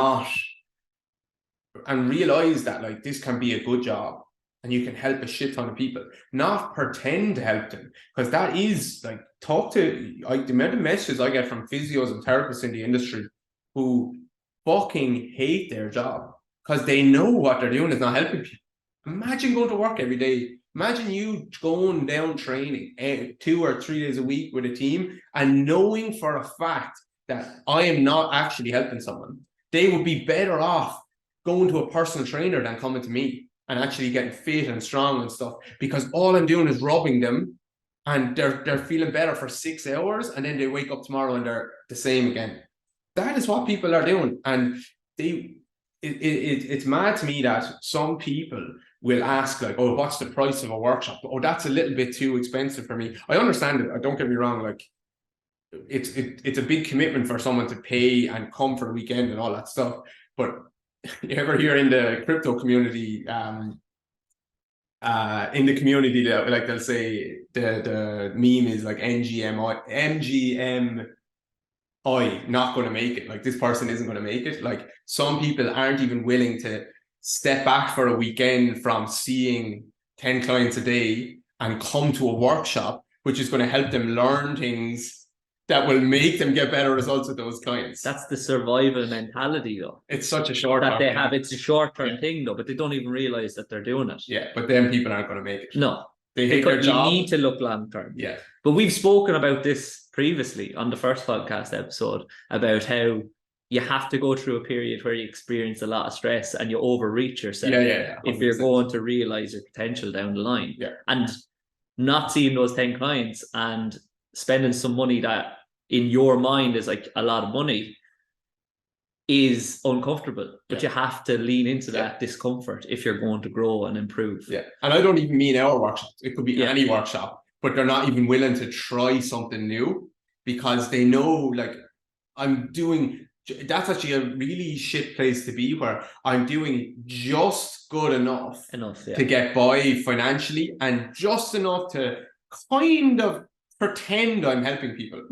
realize that like this can be a good job and you can help a shit ton of people, not pretend to help them. Because that is like, the amount of messages I get from physios and therapists in the industry who fucking hate their job because they know what they're doing is not helping people. Imagine going to work every day. Imagine you going down training 2 or 3 days a week with a team and knowing for a fact that I am not actually helping someone. They would be better off going to a personal trainer than coming to me and actually getting fit and strong and stuff, because all I'm doing is rubbing them and they're feeling better for 6 hours, and then they wake up tomorrow and they're the same again. That is what people are doing. And it's mad to me that some people will ask like, oh, what's the price of a workshop? Oh, that's a little bit too expensive for me. I understand it. Don't get me wrong. Like it's a big commitment for someone to pay and come for a weekend and all that stuff. But you ever hear in the crypto community, that like they'll say the meme is like MGMI not going to make it. Like this person isn't going to make it. Like some people aren't even willing to step back for a weekend from seeing 10 clients a day and come to a workshop, which is going to help them learn things that will make them get better results with those clients. That's the survival mentality, though. It's such a short term that they have. It's a short-term thing, though, but they don't even realize that they're doing it. Yeah, but then people aren't going to make it. No. They hate their job. You need to look long-term. Yeah. But we've spoken about this previously on the first podcast episode about how you have to go through a period where you experience a lot of stress and you overreach yourself if you're going to realize your potential down the line. Yeah. And not seeing those 10 clients and spending some money that in your mind is like a lot of money is uncomfortable, but you have to lean into that discomfort if you're going to grow and improve. Yeah. And I don't even mean our workshop. It could be any workshop, but they're not even willing to try something new because they know, like, that's actually a really shit place to be, where I'm doing just good enough to get by financially and just enough to kind of pretend I'm helping people.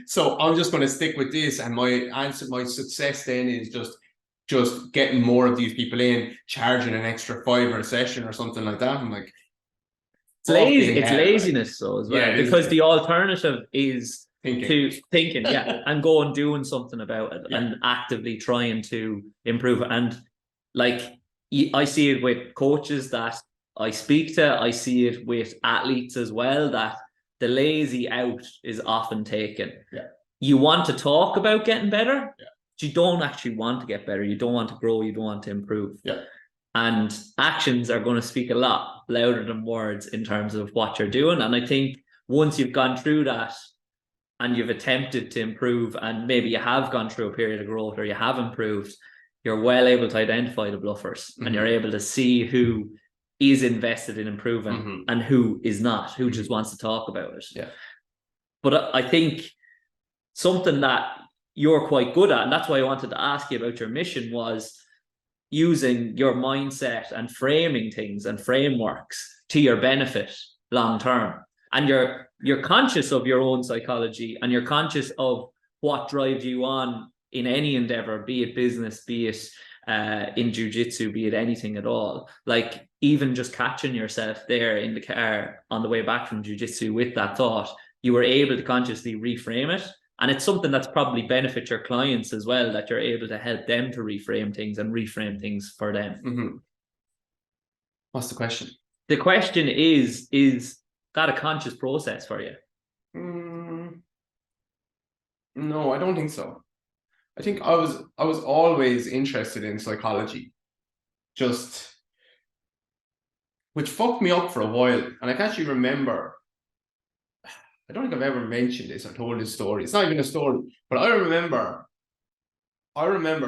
So I'm just going to stick with this, and my success then is just getting more of these people in, charging an extra $5 a session or something like that. I'm like, it's laziness, so as well, because the alternative is thinking, and go and doing something about it and actively trying to improve it. And like, I see it with coaches that I speak to, I see it with athletes as well, that the lazy out is often taken. You want to talk about getting better, but you don't actually want to get better. You don't want to grow. You don't want to improve. And actions are going to speak a lot louder than words in terms of what you're doing. And I think once you've gone through that and you've attempted to improve, and maybe you have gone through a period of growth or you have improved, you're well able to identify the bluffers, and you're able to see who is invested in improving and who is not, who just wants to talk about it. But I think something that you're quite good at, and that's why I wanted to ask you about your mission, was using your mindset and framing things and frameworks to your benefit long term. And you're conscious of your own psychology, and you're conscious of what drives you on in any endeavor, be it business, be it in jiu-jitsu, be it anything at all. Like, even just catching yourself there in the car on the way back from jiu-jitsu with that thought, you were able to consciously reframe it. And it's something that's probably benefit your clients as well, that you're able to help them to reframe things and reframe things for them. What's the question? The question is that a conscious process for you? No, I don't think so. I think I was always interested in psychology, which fucked me up for a while. And I can actually remember, I don't think I've ever mentioned this or told this story. It's not even a story, but I remember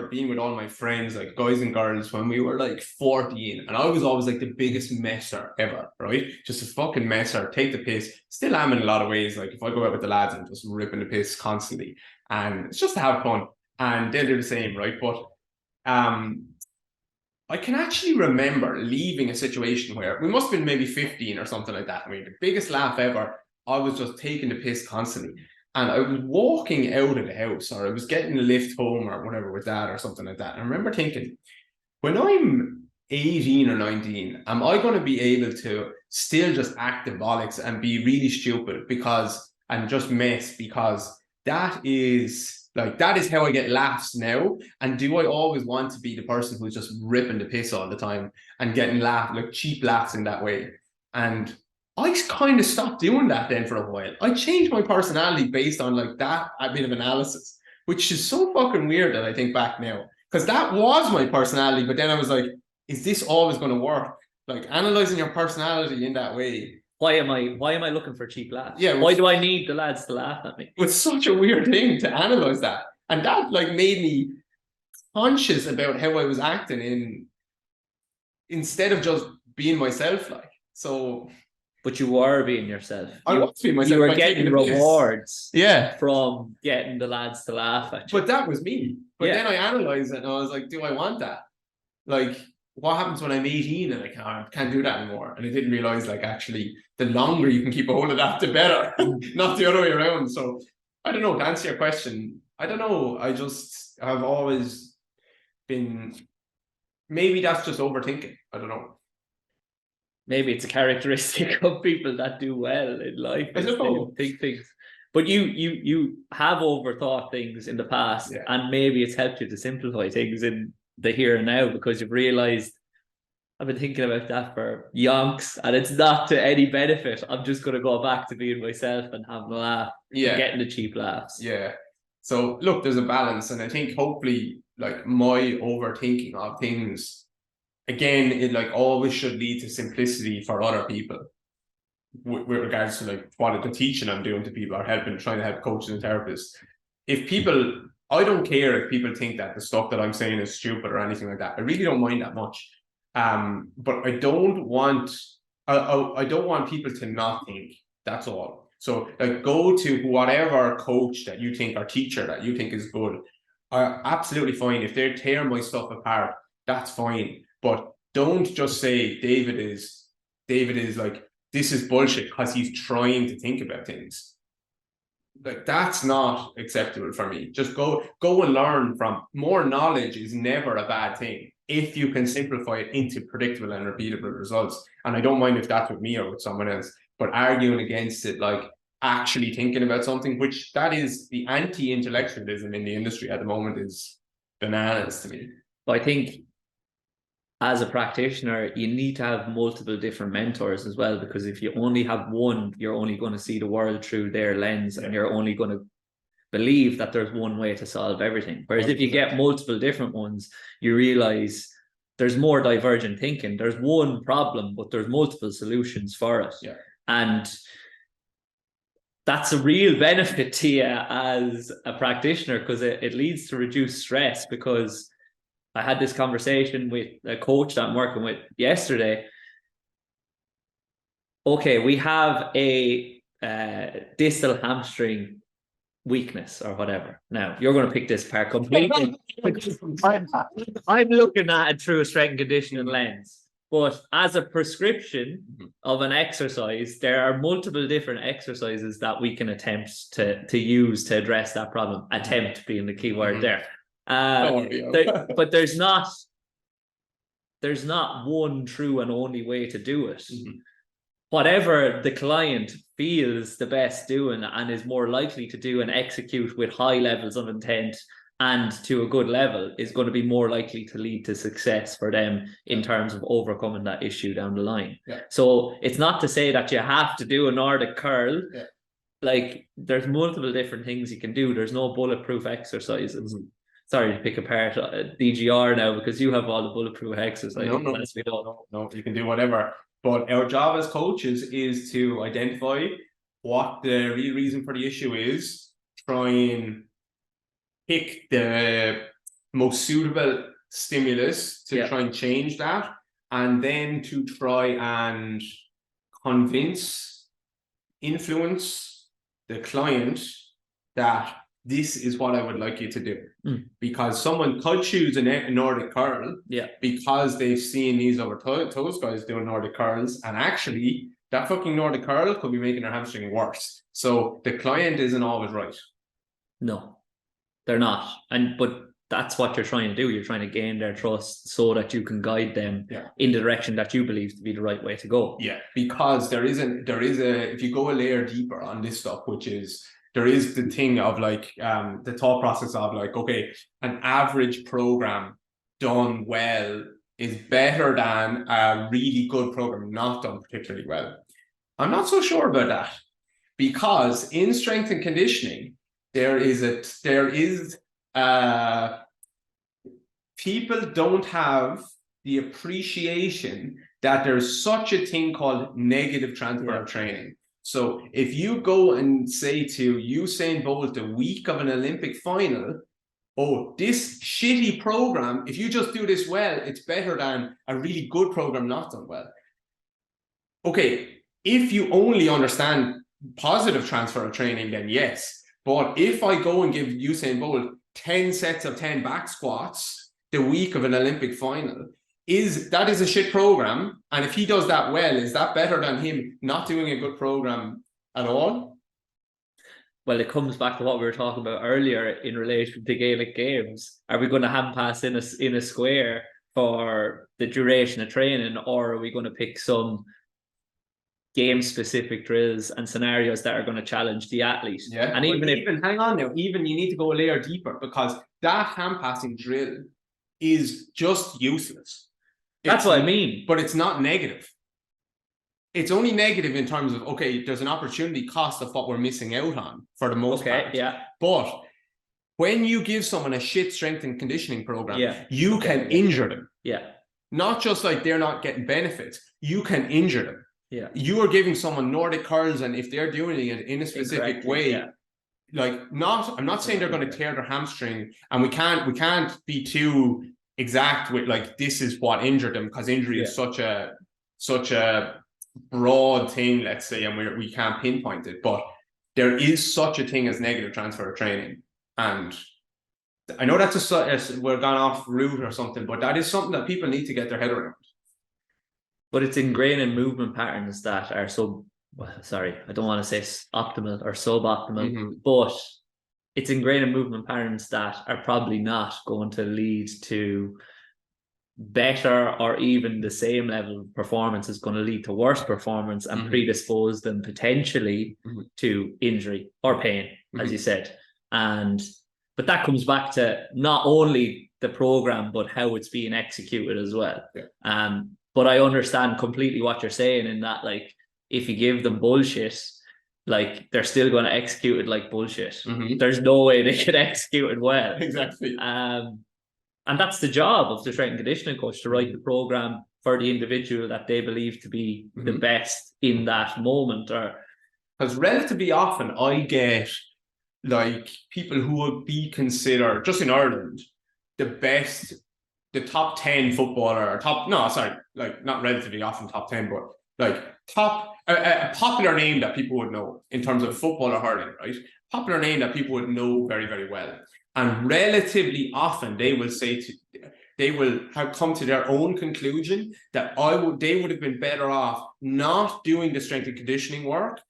being with all my friends, like guys and girls, when we were like 14, and I was always like the biggest messer ever, right? Just a fucking messer, take the piss. Still am in a lot of ways. Like, if I go out with the lads, I'm just ripping the piss constantly, and it's just to have fun. And they'll do the same, right? But I can actually remember leaving a situation where we must have been maybe 15 or something like that. I mean, the biggest laugh ever. I was just taking the piss constantly. And I was walking out of the house, or I was getting a lift home or whatever with dad or something like that. And I remember thinking, when I'm 18 or 19, am I going to be able to still just act the bollocks and be really stupid and just mess, because that is how I get laughs now? And do I always want to be the person who's just ripping the piss all the time and getting cheap laughs in that way? And I kind of stopped doing that then for a while. I changed my personality based on like that a bit of analysis, which is so fucking weird that I think back now, because that was my personality. But then I was like, is this always going to work? Like, analyzing your personality in that way. Why am I looking for cheap laughs? Yeah. Why do I need the lads to laugh at me? It's such a weird thing to analyze that. And that like made me conscious about how I was acting instead of just being myself. Like, so. But you were being yourself. I was being myself. You were getting rewards from getting the lads to laugh at you. But that was me. But then I analysed it and I was like, do I want that? Like, what happens when I'm 18 and I can't do that anymore? And I didn't realise, like, actually, the longer you can keep a hold of that, the better. Not the other way around. So, I don't know. To answer your question, I don't know. I just have always been... Maybe that's just overthinking. I don't know. Maybe it's a characteristic of people that do well in life. I don't know. Think things. But you have overthought things in the past, and maybe it's helped you to simplify things in the here and now, because you've realised, I've been thinking about that for yonks, and it's not to any benefit. I'm just going to go back to being myself and having a laugh, and getting the cheap laughs. Yeah. So look, there's a balance, and I think hopefully, like, my overthinking of things, again, it like always should lead to simplicity for other people. with regards to like what the teaching I'm doing to people or trying to help coaches and therapists. If people, I don't care if people think that the stuff that I'm saying is stupid or anything like that. I really don't mind that much. But I don't want people to not think. That's all. So like go to whatever coach that you think or teacher that you think is good. Absolutely fine. If they tear my stuff apart, that's fine. But don't just say David is like, this is bullshit because he's trying to think about things. Like that's not acceptable for me. Just go and learn from. More knowledge is never a bad thing if you can simplify it into predictable and repeatable results. And I don't mind if that's with me or with someone else, but arguing against it, like actually thinking about something, which that is the anti-intellectualism in the industry at the moment, is bananas to me. I think as a practitioner, you need to have multiple different mentors as well, because if you only have one, you're only going to see the world through their lens, and you're only going to believe that there's one way to solve everything. Whereas if you get multiple different ones, you realize there's more divergent thinking. There's one problem, but there's multiple solutions for it. Yeah. And that's a real benefit to you as a practitioner, because it leads to reduced stress. Because I had this conversation with a coach that I'm working with yesterday. Okay, we have a distal hamstring weakness or whatever. Now, you're going to pick this apart completely. I'm looking at it through a strength and conditioning lens. But as a prescription of an exercise, there are multiple different exercises that we can attempt to use to address that problem. Attempt being the key word there. But there's not one true and only way to do it. Whatever the client feels the best doing and is more likely to do and execute with high levels of intent and to a good level is going to be more likely to lead to success for them in terms of overcoming that issue down the line. So it's not to say that you have to do a Nordic curl. Like there's multiple different things you can do. There's no bulletproof exercises. Sorry to pick apart DGR now because you have all the bulletproof exercises. No, you can do whatever. But our job as coaches is to identify what the real reason for the issue is, try and pick the most suitable stimulus to try and change that, and then to try and influence the client that this is what I would like you to do. Because someone could choose a Nordic curl because they've seen these other toes guys doing Nordic curls, and actually that fucking Nordic curl could be making their hamstring worse. So the client isn't always right. No, they're not. But that's what you're trying to do. You're trying to gain their trust so that you can guide them in the direction that you believe to be the right way to go. Yeah, because there is if you go a layer deeper on this stuff, which is there is the thing of like the thought process of like, okay, an average program done well is better than a really good program not done particularly well. I'm not so sure about that, because in strength and conditioning, people don't have the appreciation that there's such a thing called negative transfer of training. So if you go and say to Usain Bolt the week of an Olympic final, oh, this shitty program, if you just do this well, it's better than a really good program not done well. Okay, if you only understand positive transfer of training, then yes. But if I go and give Usain Bolt 10 sets of 10 back squats the week of an Olympic final, that is a shit program. And if he does that well, is that better than him not doing a good program at all? Well, it comes back to what we were talking about earlier in relation to Gaelic games. Are we going to hand pass in a square for the duration of training, or are we going to pick some game-specific drills and scenarios that are going to challenge the athlete? Yeah, and even hang on now, even you need to go a layer deeper, because that hand passing drill is just useless. That's what I mean. But it's not negative. It's only negative in terms of, okay, there's an opportunity cost of what we're missing out on for the most part. Yeah. But when you give someone a shit strength and conditioning program, you can injure them. Yeah. Not just like they're not getting benefits, you can injure them. Yeah. You are giving someone Nordic curls, and if they're doing it in a specific way, like I'm not saying they're going to tear their hamstring, and we can't be too exact with like this is what injured them, because injury is such a broad thing, let's say, and we can't pinpoint it. But there is such a thing as negative transfer of training, and I know that's we're gone off route or something, but that is something that people need to get their head around. But it's ingrained in movement patterns that are I don't want to say optimal or suboptimal, but it's ingrained in movement patterns that are probably not going to lead to better or even the same level of performance. Is going to lead to worse performance and predispose them potentially to injury or pain, as you said. But that comes back to not only the program, but how it's being executed as well. Yeah. But I understand completely what you're saying in that, like, if you give them bullshit, like, they're still going to execute it like bullshit. There's no way they can execute it well. Exactly. And that's the job of the strength and conditioning coach, to write the program for the individual that they believe to be the best in that moment. Because relatively often I get like people who would be considered, just in Ireland, the top 10 footballer, not relatively often top 10, but like a popular name that people would know in terms of football or hurling, right? Popular name that people would know very, very well. And relatively often they will have come to their own conclusion that they would have been better off not doing the strength and conditioning work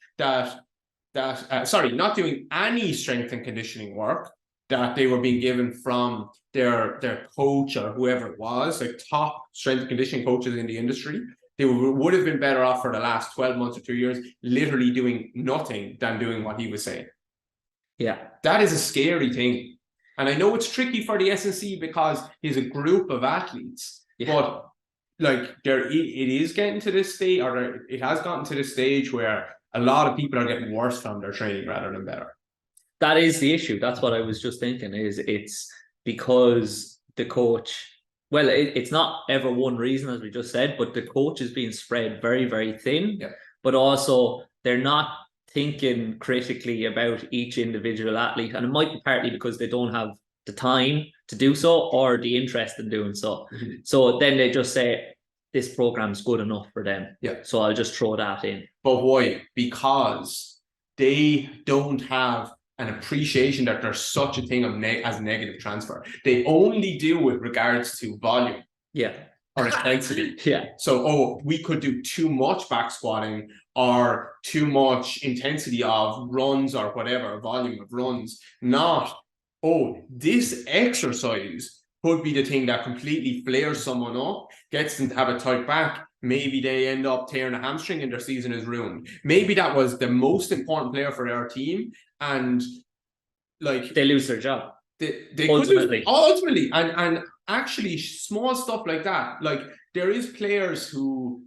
not doing any strength and conditioning work that they were being given from their coach or whoever it was, like top strength and conditioning coaches in the industry. They would have been better off for the last 12 months or 2 years, literally doing nothing than doing what he was saying. Yeah. That is a scary thing. And I know it's tricky for the SNC because he's a group of athletes, but like it is getting to this stage, or it has gotten to this stage where a lot of people are getting worse from their training rather than better. That is the issue. That's what I was just thinking, is it's because the coach, well, it's not ever one reason, as we just said, but the coach is being spread very, very thin, but also they're not thinking critically about each individual athlete. And it might be partly because they don't have the time to do so or the interest in doing so. So then they just say, this program's good enough for them. Yeah. So I'll just throw that in. But why? Because they don't have an appreciation that there's such a thing as negative transfer. They only do with regards to volume. Yeah. Or intensity. Yeah. So, we could do too much back squatting or too much intensity of runs or whatever, volume of runs. Not, this exercise could be the thing that completely flares someone up, gets them to have a tight back. Maybe they end up tearing a hamstring and their season is ruined. Maybe that was the most important player for their team, and like they lose their job. They ultimately, and actually small stuff like that. Like there is players who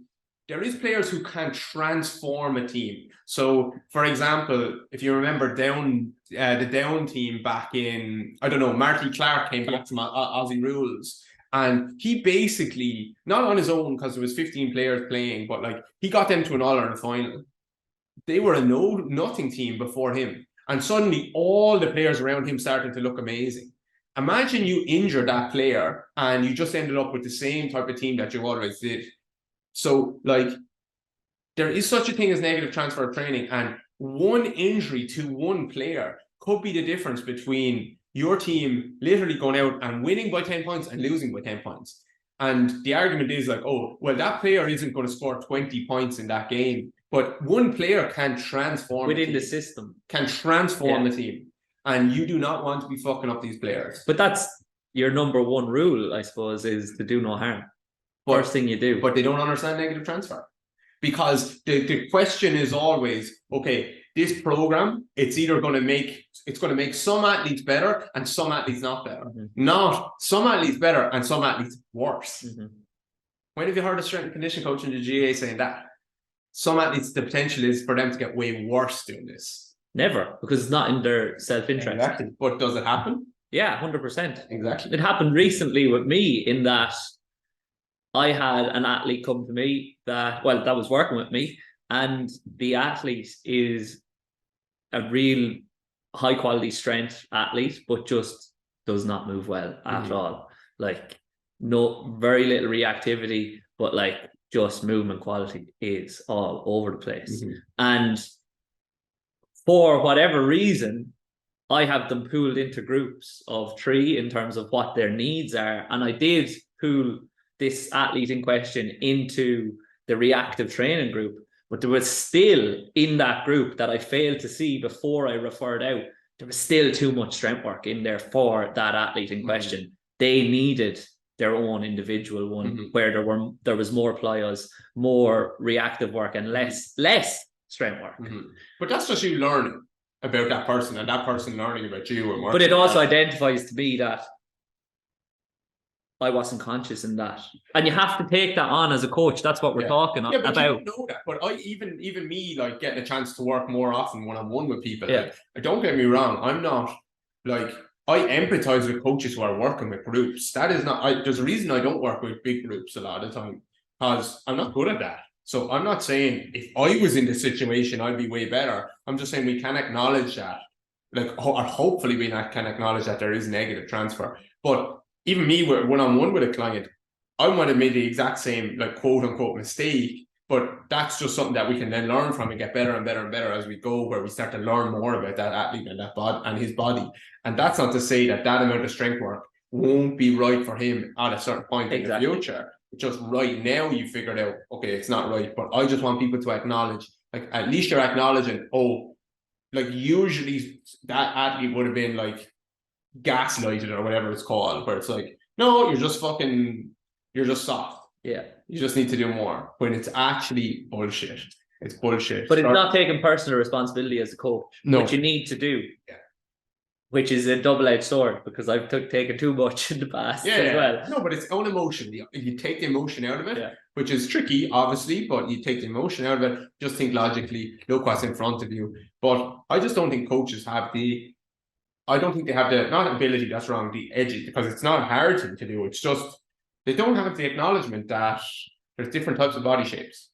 can transform a team. So, for example, if you remember the Down team back in, I don't know, Marty Clark came back from Aussie Rules, and he basically, not on his own because there was 15 players playing, but like he got them to an All-Ireland final. They were a nothing team before him, and suddenly all the players around him started to look amazing. Imagine you injure that player and you just ended up with the same type of team that you always did. So, like, there is such a thing as negative transfer of training, and one injury to one player could be the difference between your team literally going out and winning by 10 points and losing by 10 points. And the argument is like, that player isn't going to score 20 points in that game, but one player can transform within the system, can transform the team. And you do not want to be fucking up these players. But that's your number one rule, I suppose, is to do no harm. First thing you do. But they don't understand negative transfer. Because the question is always, okay, this program, it's going to make some athletes better and some athletes not better. Not some athletes better and some athletes worse. When have you heard a strength and conditioning coach in the GA saying that? Some athletes, the potential is for them to get way worse doing this. Never, because it's not in their self-interest. Exactly. But does it happen? Yeah, 100%. Exactly. It happened recently with me in that I had an athlete come to me that was working with me, and the athlete is a real high quality strength athlete, but just does not move well at all. Like no, very little reactivity, but like just movement quality is all over the place. And for whatever reason, I have them pooled into groups of 3 in terms of what their needs are. And I did pool this athlete in question into the reactive training group, but there was still in that group that I failed to see before I referred out, there was still too much strength work in there for that athlete in question. They needed their own individual one where there was more plyos, more reactive work, and less strength work. But that's just you learning about that person and that person learning about you. And but it also identifies to me that I wasn't conscious in that, and you have to take that on as a coach. That's what we're talking about. But you don't know that. But I even me, like, getting a chance to work more often one-on-one with people. Like, don't get me wrong, I'm not like, I empathize with coaches who are working with groups. That is not, there's a reason I don't work with big groups a lot of the time, because I'm not good at that. So I'm not saying if I was in this situation, I'd be way better. I'm just saying we can acknowledge that, like, or hopefully we can acknowledge that there is negative transfer. But even me, one-on-one with a client, I might have made the exact same, like, quote-unquote mistake, but that's just something that we can then learn from and get better and better and better as we go, where we start to learn more about that athlete and that body and his body. And that's not to say that amount of strength work won't be right for him at a certain point in the future. Just right now you figured out, okay, it's not right. But I just want people to acknowledge, like, at least you're acknowledging, oh, like, usually that athlete would have been like gaslighted or whatever it's called, where it's like, no, you're just soft. Yeah, you just need to do more, when it's actually bullshit. It's bullshit. But it's not taking personal responsibility as a coach, which you need to do. Which is a double-edged sword, because I've taken too much in the past as well. No, but it's own emotion. You take the emotion out of it, which is tricky, obviously, but you take the emotion out of it, just think logically, look what's in front of you. But I just don't think coaches have not ability, that's wrong, the edge, because it's not a hard thing to do. It's just, they don't have the acknowledgement that there's different types of body shapes.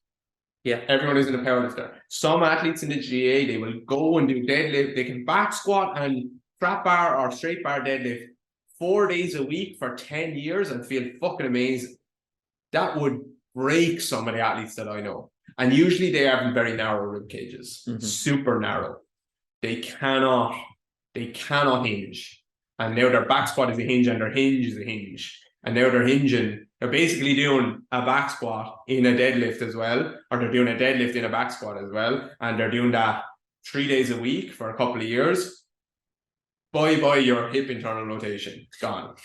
Yeah, everyone isn't a powerlifter. Some athletes in the GA, they will go and do deadlift. They can back squat and flat bar or straight bar deadlift 4 days a week for 10 years and feel fucking amazing. That would break some of the athletes that I know. And usually they have very narrow rib cages, super narrow. They cannot hinge. And now their back squat is a hinge and their hinge is a hinge. And now they're hinging. They're basically doing a back squat in a deadlift as well, or they're doing a deadlift in a back squat as well. And they're doing that 3 days a week for a couple of years. Bye your hip internal rotation. It's gone.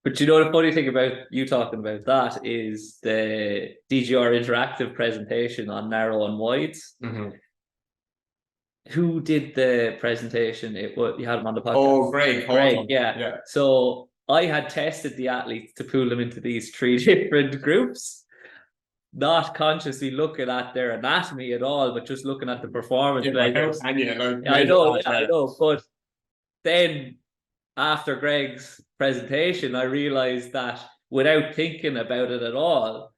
But you know, the funny thing about you talking about that is the DGR interactive presentation on narrow and wides. Who did the presentation? You had him on the podcast. Oh, Greg, yeah. So I had tested the athletes to pool them into these 3 different groups, not consciously looking at their anatomy at all, but just looking at the performance measures. I know, but then after Greg's presentation, I realized that without thinking about it at all,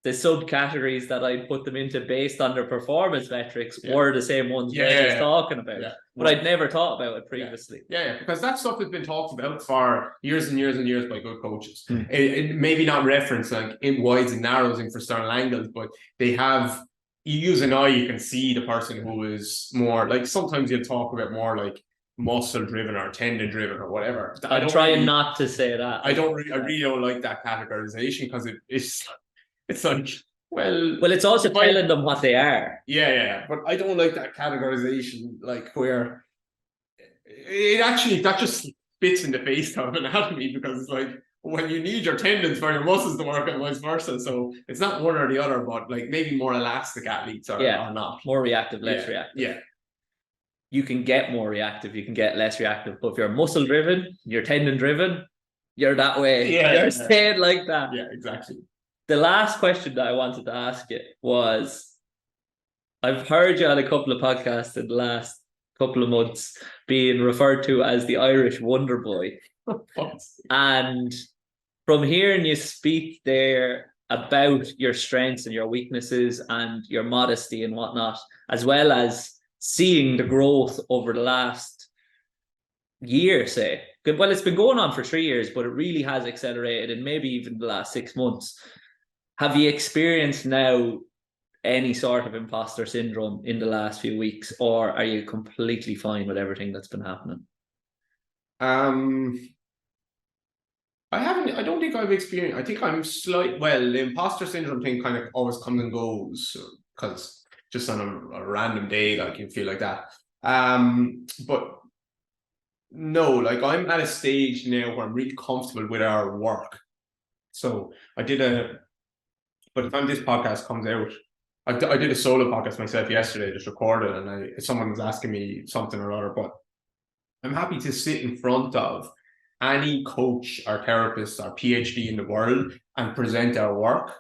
the subcategories that I put them into based on their performance metrics were the same ones Greg was talking about. But I'd never thought about it previously. Because that stuff has been talked about for years and years and years by good coaches. It maybe not referenced like in wides and narrows and for external angles, but they have, you use an eye, you can see the person who is more, like, sometimes you'll talk about more like muscle driven or tendon driven or whatever. I'm trying not to say that. I really don't like that categorization, because it's like, well, it's also telling them what they are. But I don't like that categorization, like, where that just spits in the face of anatomy, because it's like, when you need your tendons for your muscles to work and vice versa. So it's not one or the other, but like maybe more elastic athletes are not. More reactive, less reactive. You can get more reactive, you can get less reactive, but if you're muscle driven, you're tendon driven, you're that way. You're staying like that. Yeah, exactly. The last question that I wanted to ask you was, I've heard you on a couple of podcasts in the last couple of months being referred to as the Irish Wonder Boy. And from hearing you speak there about your strengths and your weaknesses and your modesty and whatnot, as well as seeing the growth over the last year, say. Well, it's been going on for 3 years, but it really has accelerated in maybe even the last 6 months. Have you experienced now any sort of imposter syndrome in the last few weeks, or are you completely fine with everything that's been happening? I don't think I've experienced. I think I'm well, the imposter syndrome thing kind of always comes and goes because just on a random day, like you feel like that. But no, like I'm at a stage now where I'm really comfortable with our work. So by the time this podcast comes out, I did a solo podcast myself yesterday, just recorded, and someone was asking me something or other, but I'm happy to sit in front of any coach or therapist or PhD in the world and present our work.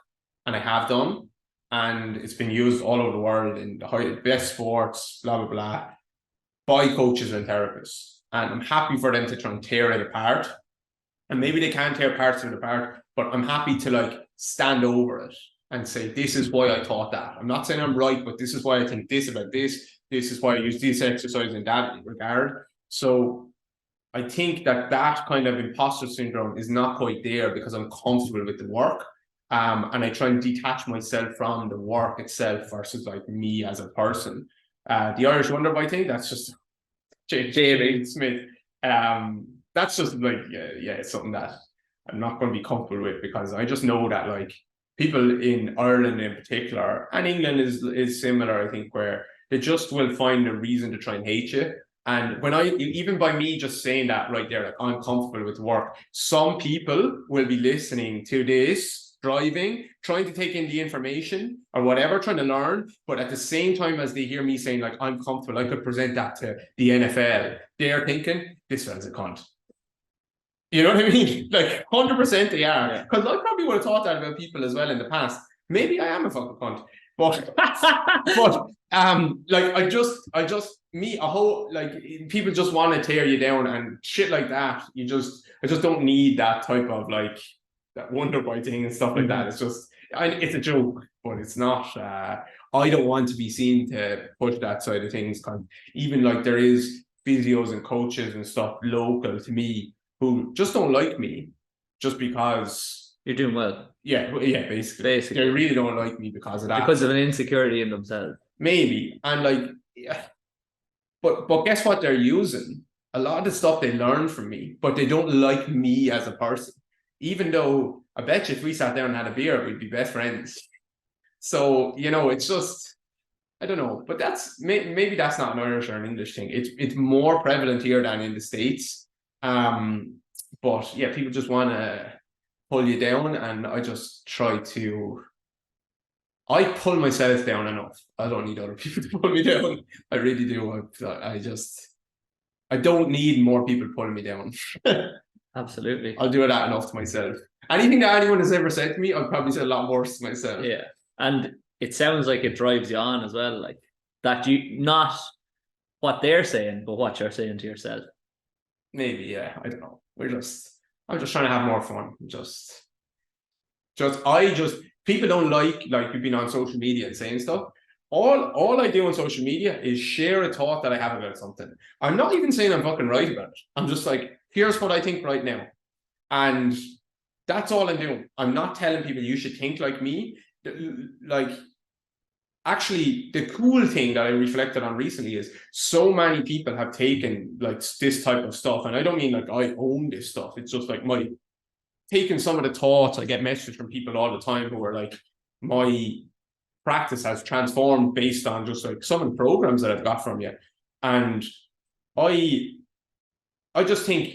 And I have done. And it's been used all over the world in the best sports, blah, blah, blah, by coaches and therapists. And I'm happy for them to try and tear it apart. And maybe they can't tear parts of it apart, but I'm happy to like stand over it and say, this is why I thought that. I'm not saying I'm right, but this is why I think this about this. This is why I use this exercise in that regard. So I think that kind of imposter syndrome is not quite there because I'm comfortable with the work. And I try and detach myself from the work itself versus like me as a person. The Irish Wonder Boy thing, that's just Jamie Smith. That's just like, yeah, it's something that I'm not going to be comfortable with because I just know that like people in Ireland in particular, and England is similar, I think, where they just will find a reason to try and hate you. And even by me just saying that right there, like I'm comfortable with work, some people will be listening to this, driving, trying to take in the information or whatever, trying to learn. But at the same time as they hear me saying like, I'm comfortable, I could present that to the NFL, they're thinking, this fella's a cunt. You know what I mean? Like 100% they are. Because I probably would have thought that about people as well in the past. Maybe I am a fucking cunt. But like I just me a whole like people just want to tear you down and shit like that. I just don't need that type of like that Wonder Boy thing and stuff like that. It's just it's a joke, but it's not. I don't want to be seen to push that side of things. Even like there is physios and coaches and stuff local to me who just don't like me just because. You're doing well. Yeah, basically. They really don't like me because of that. Because of an insecurity in themselves. Maybe. And like, yeah. But guess what they're using? A lot of the stuff they learn from me, but they don't like me as a person. Even though I bet you if we sat down and had a beer, we'd be best friends. So, you know, it's just, I don't know. But maybe that's not an Irish or an English thing. It's more prevalent here than in the States. But yeah, people just want to pull you down, and I just try to. I pull myself down enough. I don't need other people to pull me down. I really do. I don't need more people pulling me down. Absolutely. I'll do that enough to myself. Anything that anyone has ever said to me, I'll probably say a lot worse to myself. Yeah, and it sounds like it drives you on as well, like that you not what they're saying, but what you're saying to yourself. Maybe, yeah. I don't know. I'm just trying to have more fun. People don't like you've been on social media and saying stuff. All I do on social media is share a thought that I have about something. I'm not even saying I'm fucking right about it. I'm just like, here's what I think right now. And that's all I'm doing. I'm not telling people you should think like me. Like, actually, the cool thing that I reflected on recently is so many people have taken like this type of stuff. And I don't mean like I own this stuff. It's just like taking some of the thoughts. I get messages from people all the time who are like, my practice has transformed based on just like some of the programs that I've got from you. And I just think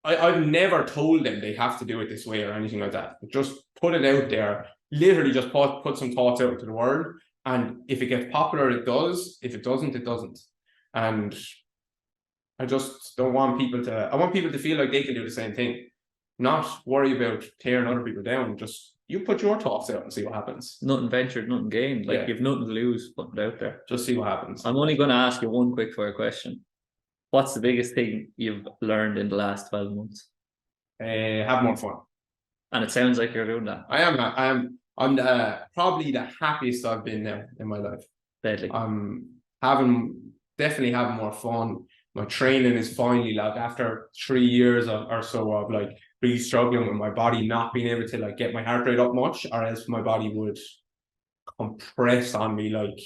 I've never told them they have to do it this way or anything like that. Just put it out there. Literally just put some thoughts out into the world. And if it gets popular, it does. If it doesn't, it doesn't. And I just don't want people to. I want people to feel like they can do the same thing. Not worry about tearing other people down. Just you put your thoughts out and see what happens. Nothing ventured, nothing gained. Like you've nothing to lose, put it out there. Just see what happens. I'm only going to ask you one quick fire question. What's the biggest thing you've learned in the last 12 months? Have more fun. And it sounds like you're doing that. I'm probably the happiest I've been now in my life. Deadly. I'm definitely having more fun. My training is finally, like, after 3 years or so of like really struggling with my body not being able to like get my heart rate up much, or else my body would compress on me. Like,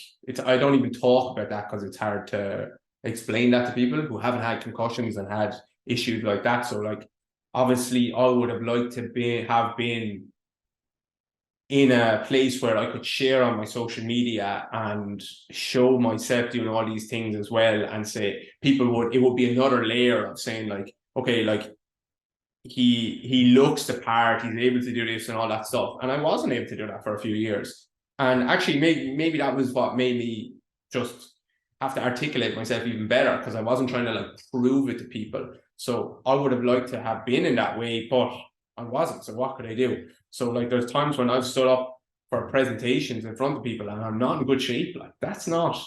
I don't even talk about that because it's hard to explain that to people who haven't had concussions and had issues like that. So like, obviously I would have liked to have been in a place where I could share on my social media and show myself doing all these things as well, and say it would be another layer of saying like, okay, like he looks the part, he's able to do this and all that stuff. And I wasn't able to do that for a few years. And actually maybe that was what made me just have to articulate myself even better, because I wasn't trying to like prove it to people. So I would have liked to have been in that way, but I wasn't. So what could I do? So like, there's times when I've stood up for presentations in front of people and I'm not in good shape. Like, that's not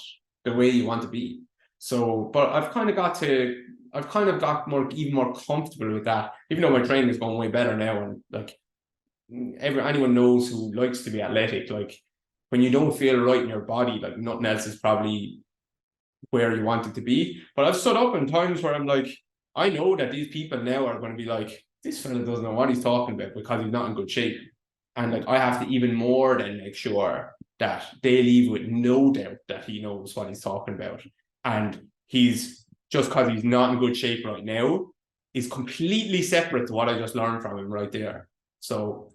the way you want to be. So, but I've kind of got even more comfortable with that, even though my training is going way better now. And like, anyone knows who likes to be athletic, like when you don't feel right in your body, like nothing else is probably where you want it to be. But I've stood up in times where I'm like, I know that these people now are going to be like, this fella doesn't know what he's talking about because he's not in good shape. And like, I have to even more than make sure that they leave with no doubt that he knows what he's talking about. And he's, just because he's not in good shape right now, is completely separate to what I just learned from him right there. So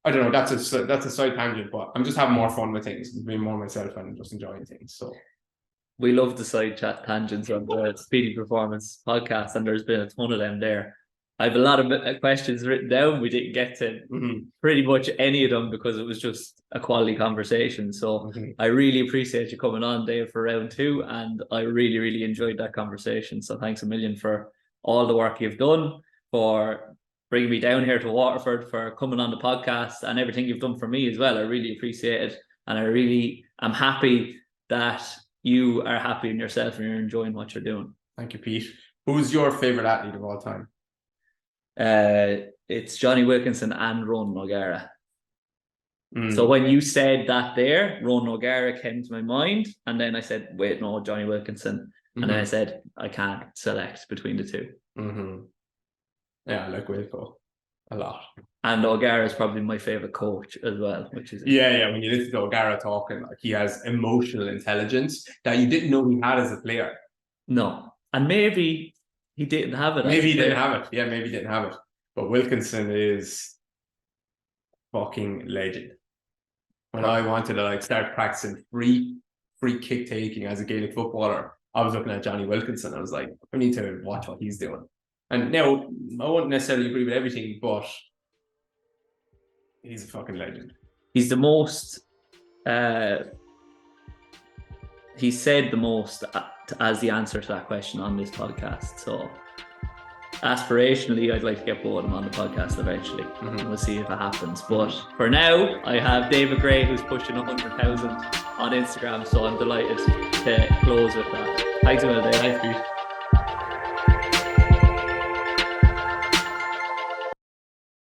I don't know, that's a side tangent, but I'm just having more fun with things, being more myself and just enjoying things. So we love the side chat tangents on the Speedy Performance podcast, and there's been a ton of them there. I have a lot of questions written down. We didn't get to pretty much any of them because it was just a quality conversation. So I really appreciate you coming on, Dave, for round 2. And I really, really enjoyed that conversation. So thanks a million for all the work you've done, for bringing me down here to Waterford, for coming on the podcast, and everything you've done for me as well. I really appreciate it. And I really am happy that you are happy in yourself and you're enjoying what you're doing. Thank you, Pete. Who's your favourite athlete of all time? It's Johnny Wilkinson and Ronan O'Gara. So when you said that there, Ronan O'Gara came to my mind, and then I said, wait, no, Johnny Wilkinson. And then I said, I can't select between the two. Yeah, I like Wilco a lot. And O'Gara is probably my favourite coach as well, which is yeah. When you listen to O'Gara talking, like, he has emotional intelligence that you didn't know he had as a player. No, and maybe he didn't have it. Maybe he didn't have it. Yeah, maybe he didn't have it. But Wilkinson is fucking legend. When I wanted to like start practicing free kick taking as a Gaelic footballer, I was looking at Johnny Wilkinson. I was like, I need to watch what he's doing. And now I wouldn't necessarily agree with everything, but he's a fucking legend. He's the most. He said the most as the answer to that question on this podcast. So aspirationally, I'd like to get both of them on the podcast eventually. We'll see if it happens. But for now, I have David Gray, who's pushing 100,000 on Instagram. So I'm delighted to close with that. Thanks a million, Dave. Thanks, Pete.